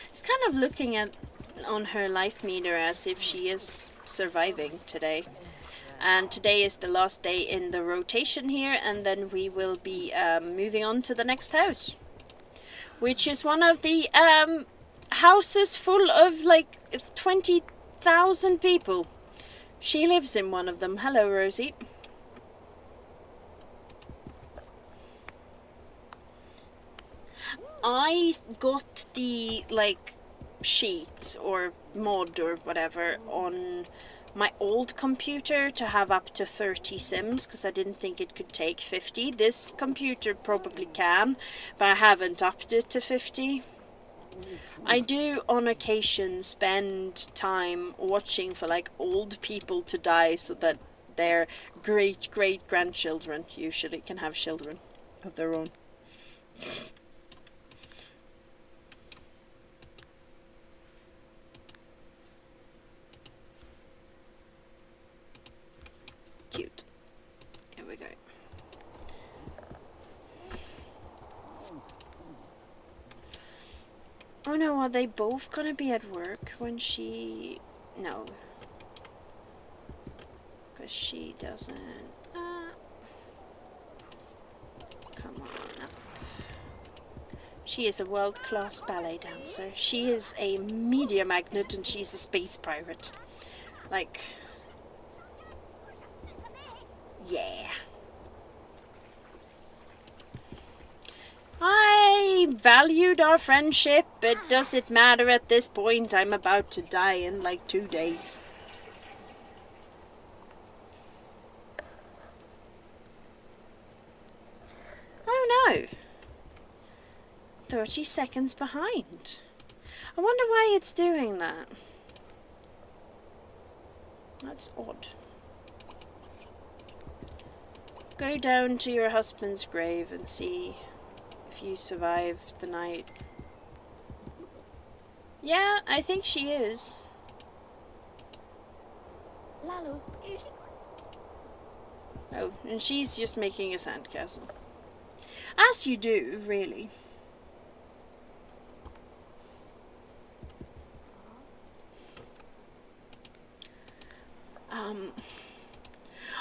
It's kind of looking at on her life meter as if she is surviving today. And today is the last day in the rotation here, and then we will be moving on to the next house, which is one of the houses full of like 20,000 people. She lives in one of them. Hello, Rosie. I got the like sheet or mod or whatever on my old computer to have up to 30 sims because I didn't think it could take 50. This computer probably can, but I haven't upped it to 50. I do on occasion spend time watching for like old people to die so that their great grandchildren usually can have children of their own. Cute. Here we go. Oh no, are they both gonna be at work when she... No. Because she doesn't... Come on up. She is a world-class ballet dancer. She is a media magnet and she's a space pirate. Like... Yeah. I valued our friendship, but does it matter at this point? I'm about to die in like 2 days. Oh no. 30 seconds behind. I wonder why it's doing that. That's odd. Go down to your husband's grave and see if you survived the night. Yeah, I think she is. Oh, and she's just making a sandcastle. As you do, really.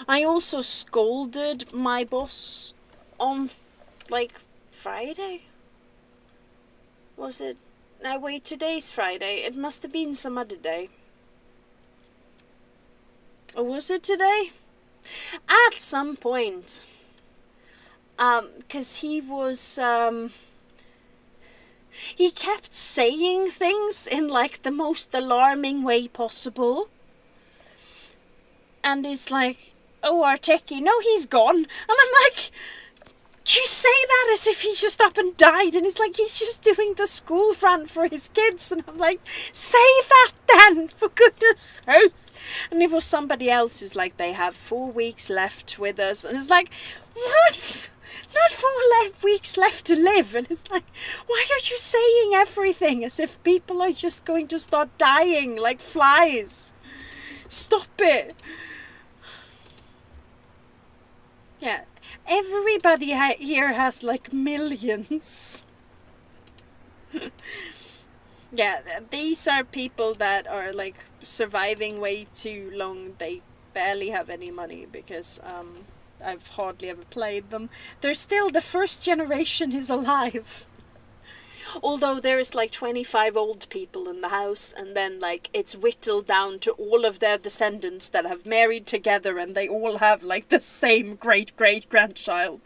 I also scolded my boss on, like, Friday? Was it? No, wait, today's Friday. It must have been some other day. Or was it today? At some point. 'Cause he was, he kept saying things in, like, the most alarming way possible. And it's like, oh, our techie, no, he's gone. And I'm like, You say that as if he just up and died, and it's like he's just doing the school run for his kids, and I'm like, say that then, for goodness sake. And it was somebody else who's like, they have 4 weeks left with us, and it's like, what? Not 4 weeks left to live. And it's like, why are you saying everything as if people are just going to start dying like flies? Stop it. Yeah, everybody here has like millions. Yeah, these are people that are like surviving way too long. They barely have any money because I've hardly ever played them. They're still, the first generation is alive. Although there is like 25 old people in the house, and then like it's whittled down to all of their descendants that have married together, and they all have like the same great-great-grandchild.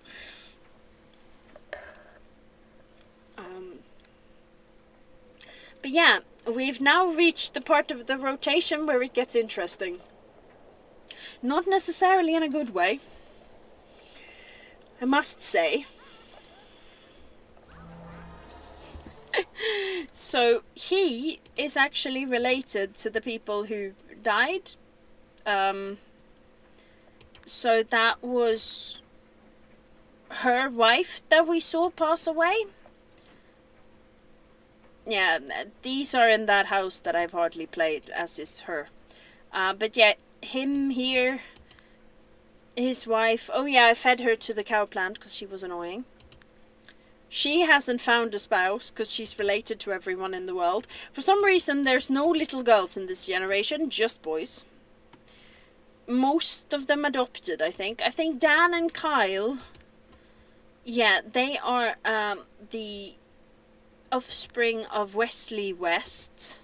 But yeah, we've now reached the part of the rotation where it gets interesting. Not necessarily in a good way, I must say. So he is actually related to the people who died. So that was her wife that we saw pass away. Yeah, these are in that house that I've hardly played, as is her. But yeah, him here, his wife. Oh yeah, I fed her to the cow plant because she was annoying. She hasn't found a spouse because she's related to everyone in the world. For some reason, there's no little girls in this generation, just boys. Most of them adopted, I think. I think Dan and Kyle, yeah, they are the offspring of Wesley West.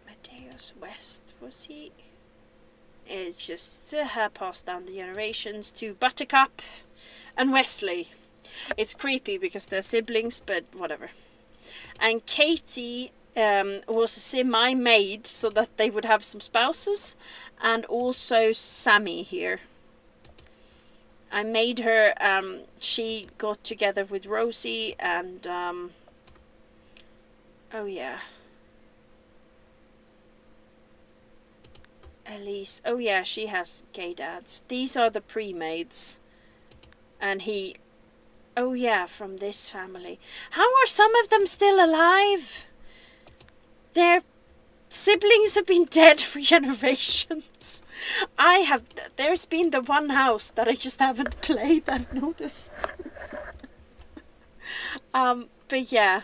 Mateus West, was he? It's just passed down the generations to Buttercup and Wesley. It's creepy because they're siblings, but whatever. And Katie was a sim I made so that they would have some spouses, and also Sammy here. I made her, she got together with Rosie, and oh yeah, Elise. Oh yeah, she has gay dads. These are the pre-maids. And he... Oh yeah, from this family. How are some of them still alive? Their siblings have been dead for generations. There's been the one house that I just haven't played, I've noticed. But yeah.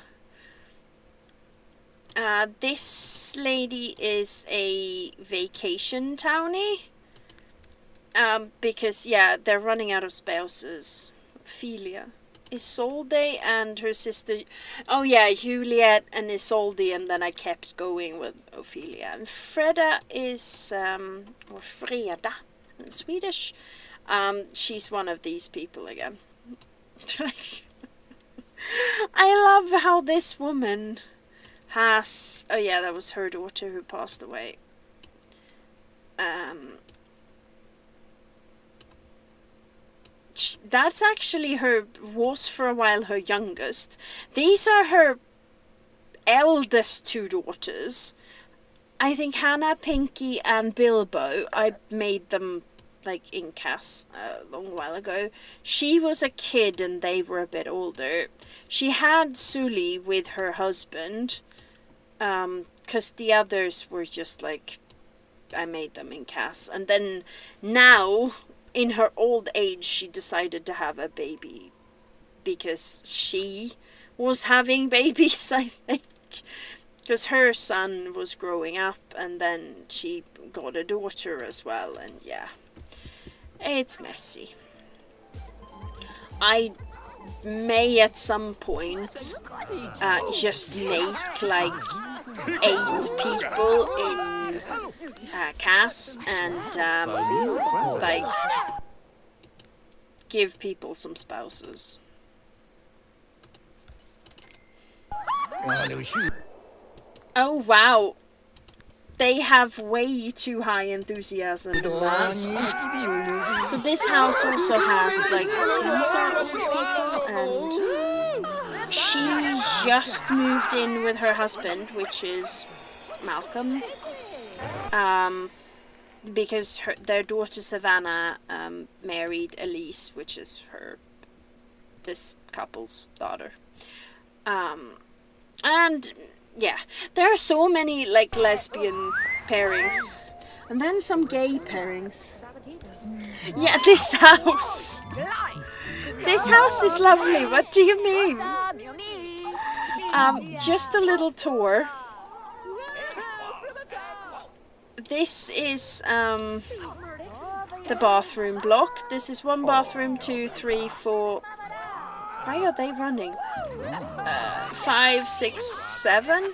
This lady is a vacation townie. Because, yeah, they're running out of spouses. Ophelia. Isolde and her sister... Oh, yeah, Juliet and Isolde, and then I kept going with Ophelia. And Freda is... or Freda in Swedish. She's one of these people again. I love how this woman... has... Oh yeah, that was her daughter who passed away. That's actually was for a while her youngest. These are her eldest two daughters. I think Hannah, Pinky, and Bilbo, I made them like in Cass a long while ago. She was a kid and they were a bit older. She had Sully with her husband. Because the others were just like, I made them in Cass. And then now, in her old age, she decided to have a baby. Because she was having babies, I think. Because her son was growing up, and then she got a daughter as well, and yeah. It's messy. I may at some point just make like 8 people in Cass and like give people some spouses. Oh wow, they have way too high enthusiasm in that. So this house also has, like, these are old people, and she just moved in with her husband, which is Malcolm, because their daughter Savannah married Elise, which is this couple's daughter. And yeah, there are so many, like, lesbian pairings, and then some gay pairings. Yeah, this house is lovely. What do you mean? Just a little tour. This is the bathroom block. This is 1 bathroom, 2, 3, 4. Why are they running? 5, 6, 7.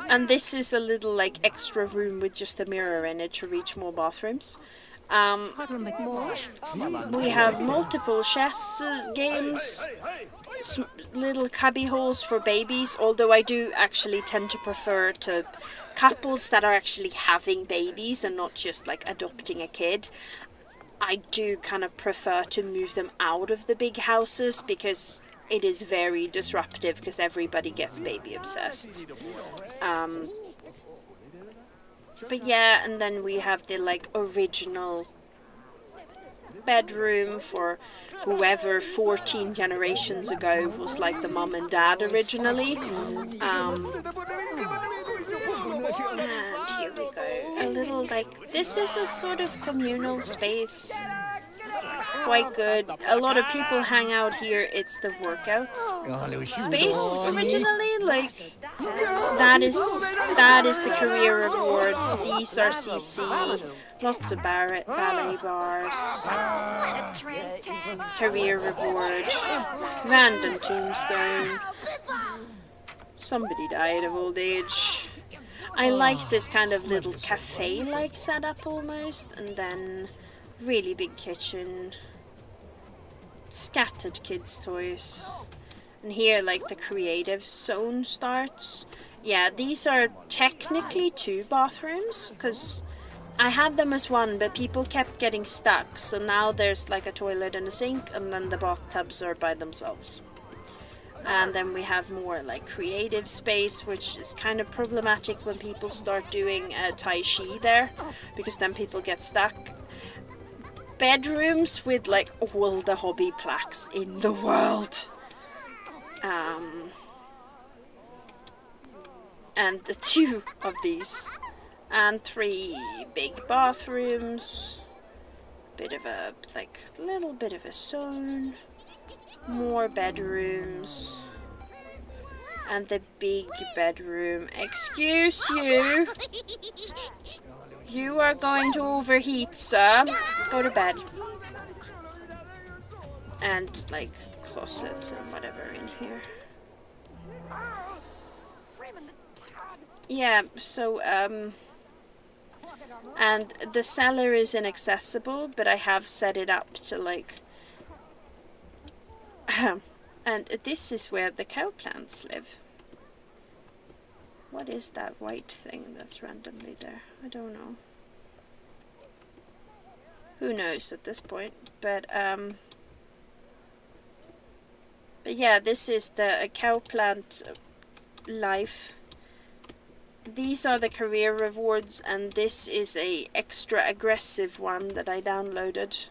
And this is a little, like, extra room with just a mirror in it to reach more bathrooms. We have multiple chess games, little cubby holes for babies, although I do actually tend to prefer to couples that are actually having babies and not just, like, adopting a kid. I do kind of prefer to move them out of the big houses because it is very disruptive because everybody gets baby obsessed. But yeah, and then we have the, like, original bedroom for whoever 14 generations ago was, like, the mum and dad originally. And here we go. A little, like, this is a sort of communal space. Quite good. A lot of people hang out here. It's the workout space originally. Like, that is the career reward. These are CC. Lots of ballet bars. Career reward. Random tombstone. Somebody died of old age. I like this kind of little cafe-like setup almost, and then really big kitchen. Scattered kids' toys. And here, like, the creative zone starts. Yeah, these are technically 2 bathrooms, because I had them as 1, but people kept getting stuck. So now there's, like, a toilet and a sink, and then the bathtubs are by themselves. And then we have more, like, creative space, which is kind of problematic when people start doing Tai Chi there, because then people get stuck. Bedrooms with, like, all the hobby plaques in the world. And the 2 of these. And 3 big bathrooms. Bit of a, like, little bit of a zone. More bedrooms. And the big bedroom. Excuse you. You are going to overheat, sir. Go to bed. And, like, closets and whatever in here. Yeah, so, and the cellar is inaccessible, but I have set it up to, like, and this is where the cow plants live. What is that white thing that's randomly there? I don't know. Who knows at this point? But yeah, this is the cow plant life. These are the career rewards, and this is a extra aggressive one that I downloaded.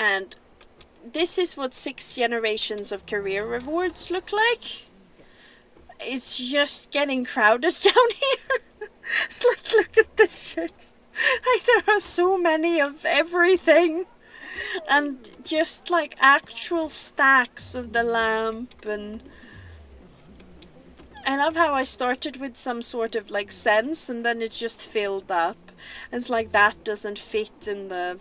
And this is what 6 generations of career rewards look like. It's just getting crowded down here. It's like, look at this shit. Like, there are so many of everything. And just, like, actual stacks of the lamp. And I love how I started with some sort of, like, sense, and then it just filled up. And it's like, that doesn't fit in the...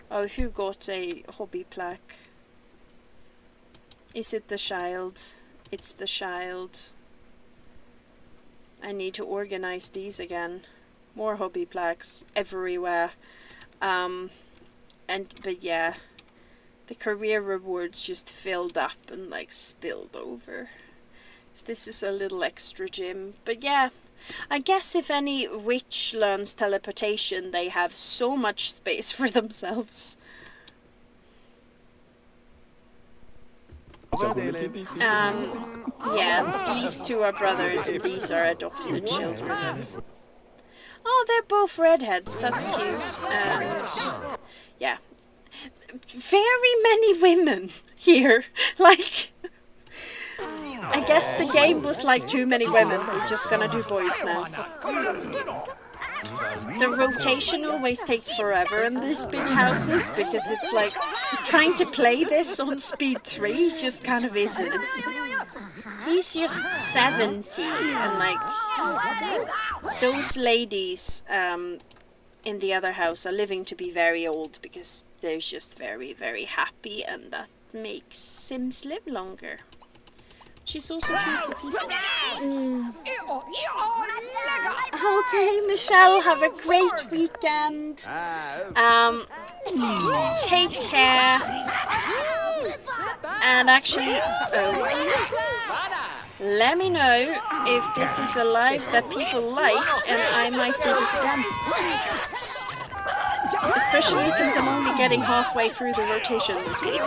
Oh, who got a hobby plaque? Is it the child? It's the child. I need to organize these again. More hobby plaques everywhere. But yeah, the career rewards just filled up and, like, spilled over. This is a little extra gym. But yeah, I guess if any witch learns teleportation, they have so much space for themselves. Yeah, these two are brothers and these are adopted children of... Oh, they're both redheads, that's cute. And yeah, very many women here. Like, I guess the game was like too many women, we're just gonna do boys now. The rotation always takes forever in these big houses because it's like trying to play this on speed 3 just kind of isn't. He's just 70 and like those ladies in the other house are living to be very old because they're just very, very happy and that makes Sims live longer. She's also true for people. Okay, Michelle, have a great weekend. Take care. And actually, let me know if this is a live that people like, and I might do this again. Especially since I'm only getting halfway through the rotation this week.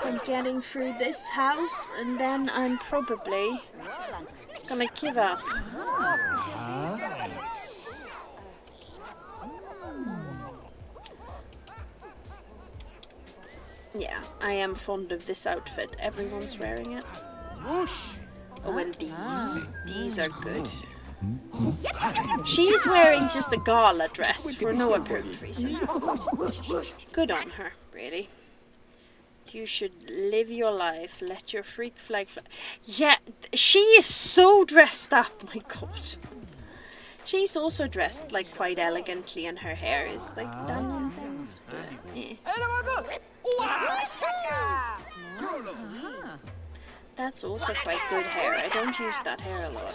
I'm getting through this house and then I'm probably gonna give up. Yeah, I am fond of this outfit. Everyone's wearing it. Oh, and these are good. She's wearing just a gala dress for no apparent reason. Good on her, really. You should live your life. Let your freak flag fly. Yeah, she is so dressed up. My God. She's also dressed like quite elegantly, and her hair is like done and things. But that's also quite good hair. I don't use that hair a lot.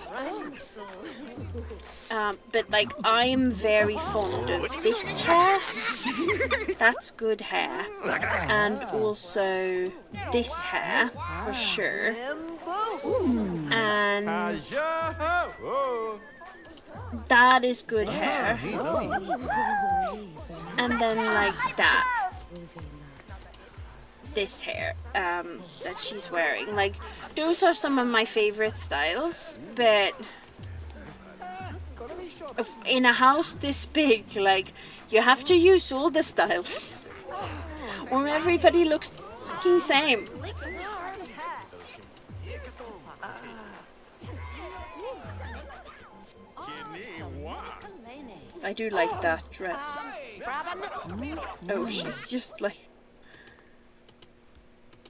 But like, I'm very fond of this hair. That's good hair. And also this hair, for sure. And that is good hair. And then like that. This hair that she's wearing. Like, those are some of my favorite styles, but in a house this big, like, you have to use all the styles or everybody looks fucking same. I do like that dress. Oh, she's just like...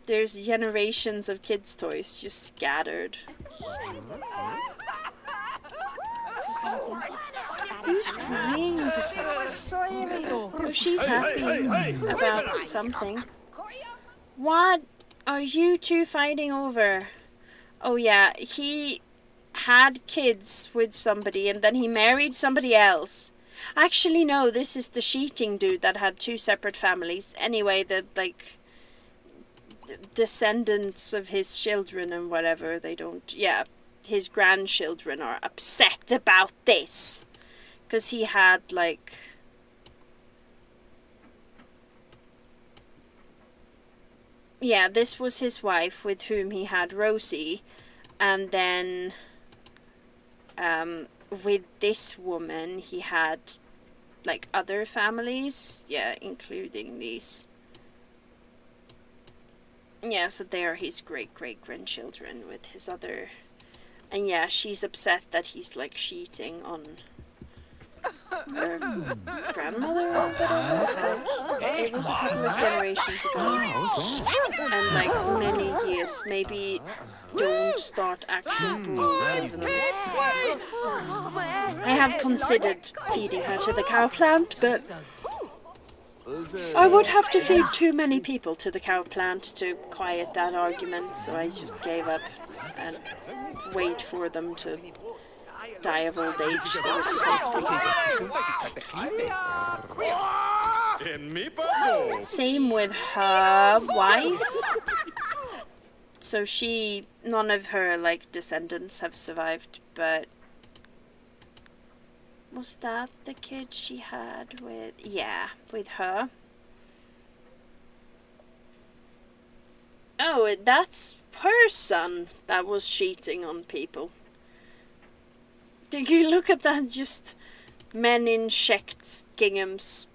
There's generations of kids' toys just scattered. Who's crying over something? Oh, she's happy about something. What are you two fighting over? Oh yeah, he had kids with somebody and then he married somebody else. Actually, no, this is the cheating dude that had 2 separate families. Anyway, the, like... descendants of his children and whatever, they don't, yeah, his grandchildren are upset about this because he had like yeah, this was his wife with whom he had Rosie, and then with this woman he had like other families, yeah, including these. Yeah, so they are his great-great-grandchildren with his other... And yeah, she's upset that he's, like, cheating on her grandmother or whatever. Like, it was a couple of generations ago. And, like, many years. Maybe don't start actual rules over them. I have considered feeding her to the cow plant, but... I would have to feed too many people to the cow plant to quiet that argument, so I just gave up and wait for them to die of old age so it becomes peaceful. Same with her wife. So none of her, like, descendants have survived, but... Was that the kid she had with... Yeah, with her. Oh, that's her son that was cheating on people. Did you look at that? Just men in checked ginghams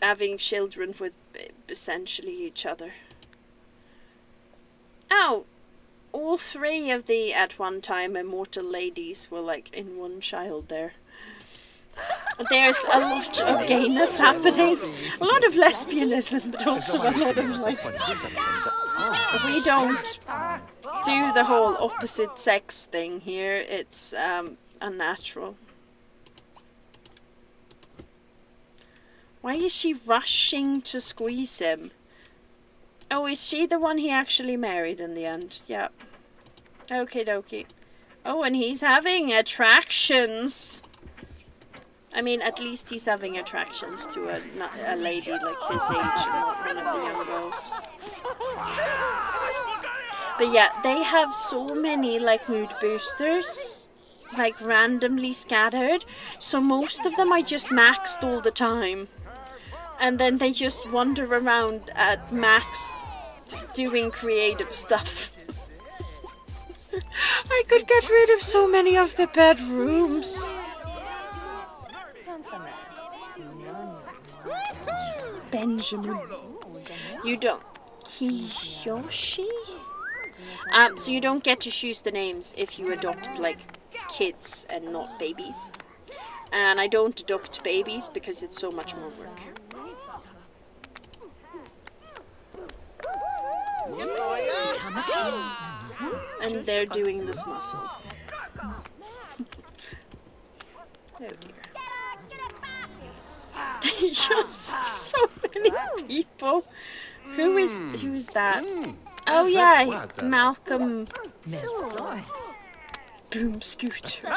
having children with essentially each other. Oh, all three of the at one time immortal ladies were like in one child there. There's a lot of gayness happening, a lot of lesbianism, but also a lot of like... We don't do the whole opposite sex thing here, it's unnatural. Why is she rushing to squeeze him? Oh, is she the one he actually married in the end? Yep. Okie dokie. Oh, and he's having attractions. I mean, at least he's having attractions to a lady like his age, not one of the young girls. But yeah, they have so many like mood boosters, like randomly scattered. So most of them are just maxed all the time. And then they just wander around at max doing creative stuff. I could get rid of so many of the bedrooms. Benjamin. You don't... Kiyoshi? So you don't get to choose the names if you adopt, like, kids and not babies. And I don't adopt babies because it's so much more work. And they're doing this muscle. Oh dear. Just so many people. Who is that? Oh yeah, Malcolm Boom Scooter.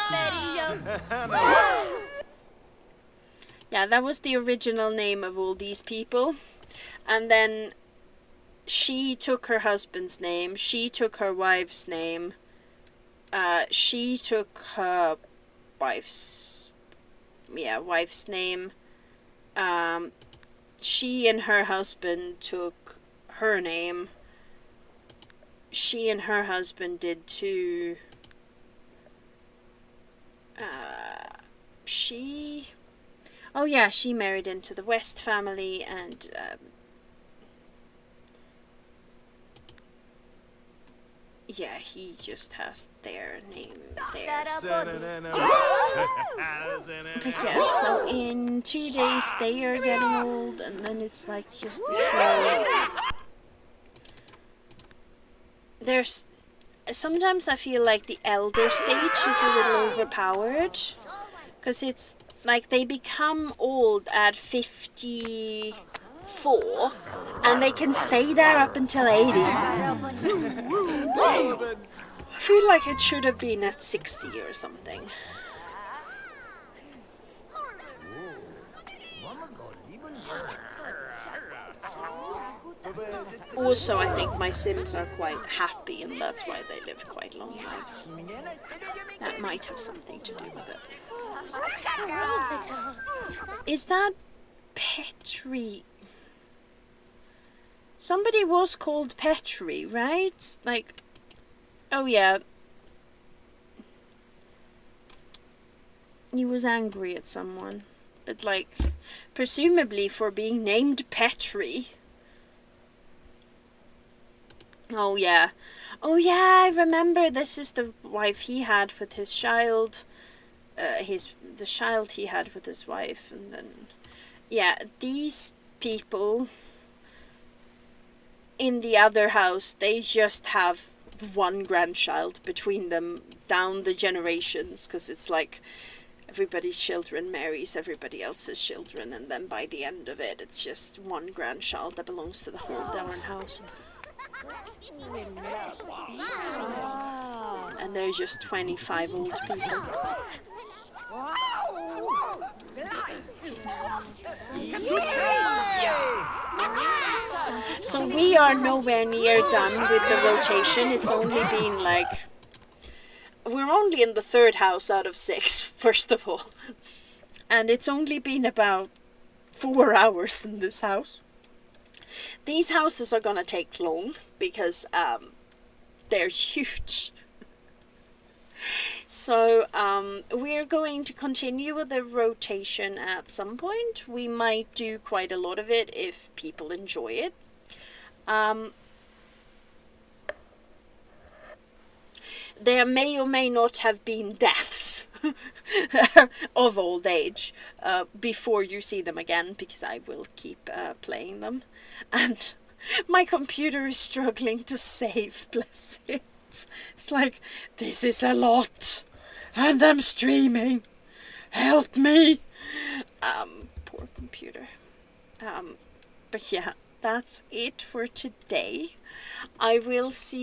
Yeah, that was the original name of all these people. And then she took her husband's name, she took her wife's name, she took her wife's name, she and her husband took her name, she and her husband did too, oh yeah, she married into the West family, and yeah, he just has their name there. But yeah, so in 2 days they are getting old, and then it's like just a slow... Sometimes I feel like the elder stage is a little overpowered, because it's like they become old at 54, and they can stay there up until 80. I feel like it should have been at 60 or something. Also, I think my Sims are quite happy, and that's why they live quite long lives. That might have something to do with it. Is that Petri? Somebody was called Petri, right? Like, oh yeah. He was angry at someone. But like, presumably for being named Petri. Oh yeah. Oh yeah, I remember, this is the wife he had with his child. The child he had with his wife, and then... Yeah, these people in the other house, they just have one grandchild between them down the generations, because it's like everybody's children marries everybody else's children, and then by the end of it, it's just one grandchild that belongs to the whole darn house. And they're just 25 old people. So we are nowhere near done with the rotation. It's only been like... We're only in the third house out of 6, first of all. And it's only been about 4 hours in this house. These houses are gonna take long because they're huge. So we're going to continue with the rotation at some point. We might do quite a lot of it if people enjoy it. There may or may not have been deaths of old age before you see them again, because I will keep playing them. And my computer is struggling to save, bless it. It's like, this is a lot, and I'm streaming. Help me. Poor computer. But yeah, that's it for today. I will see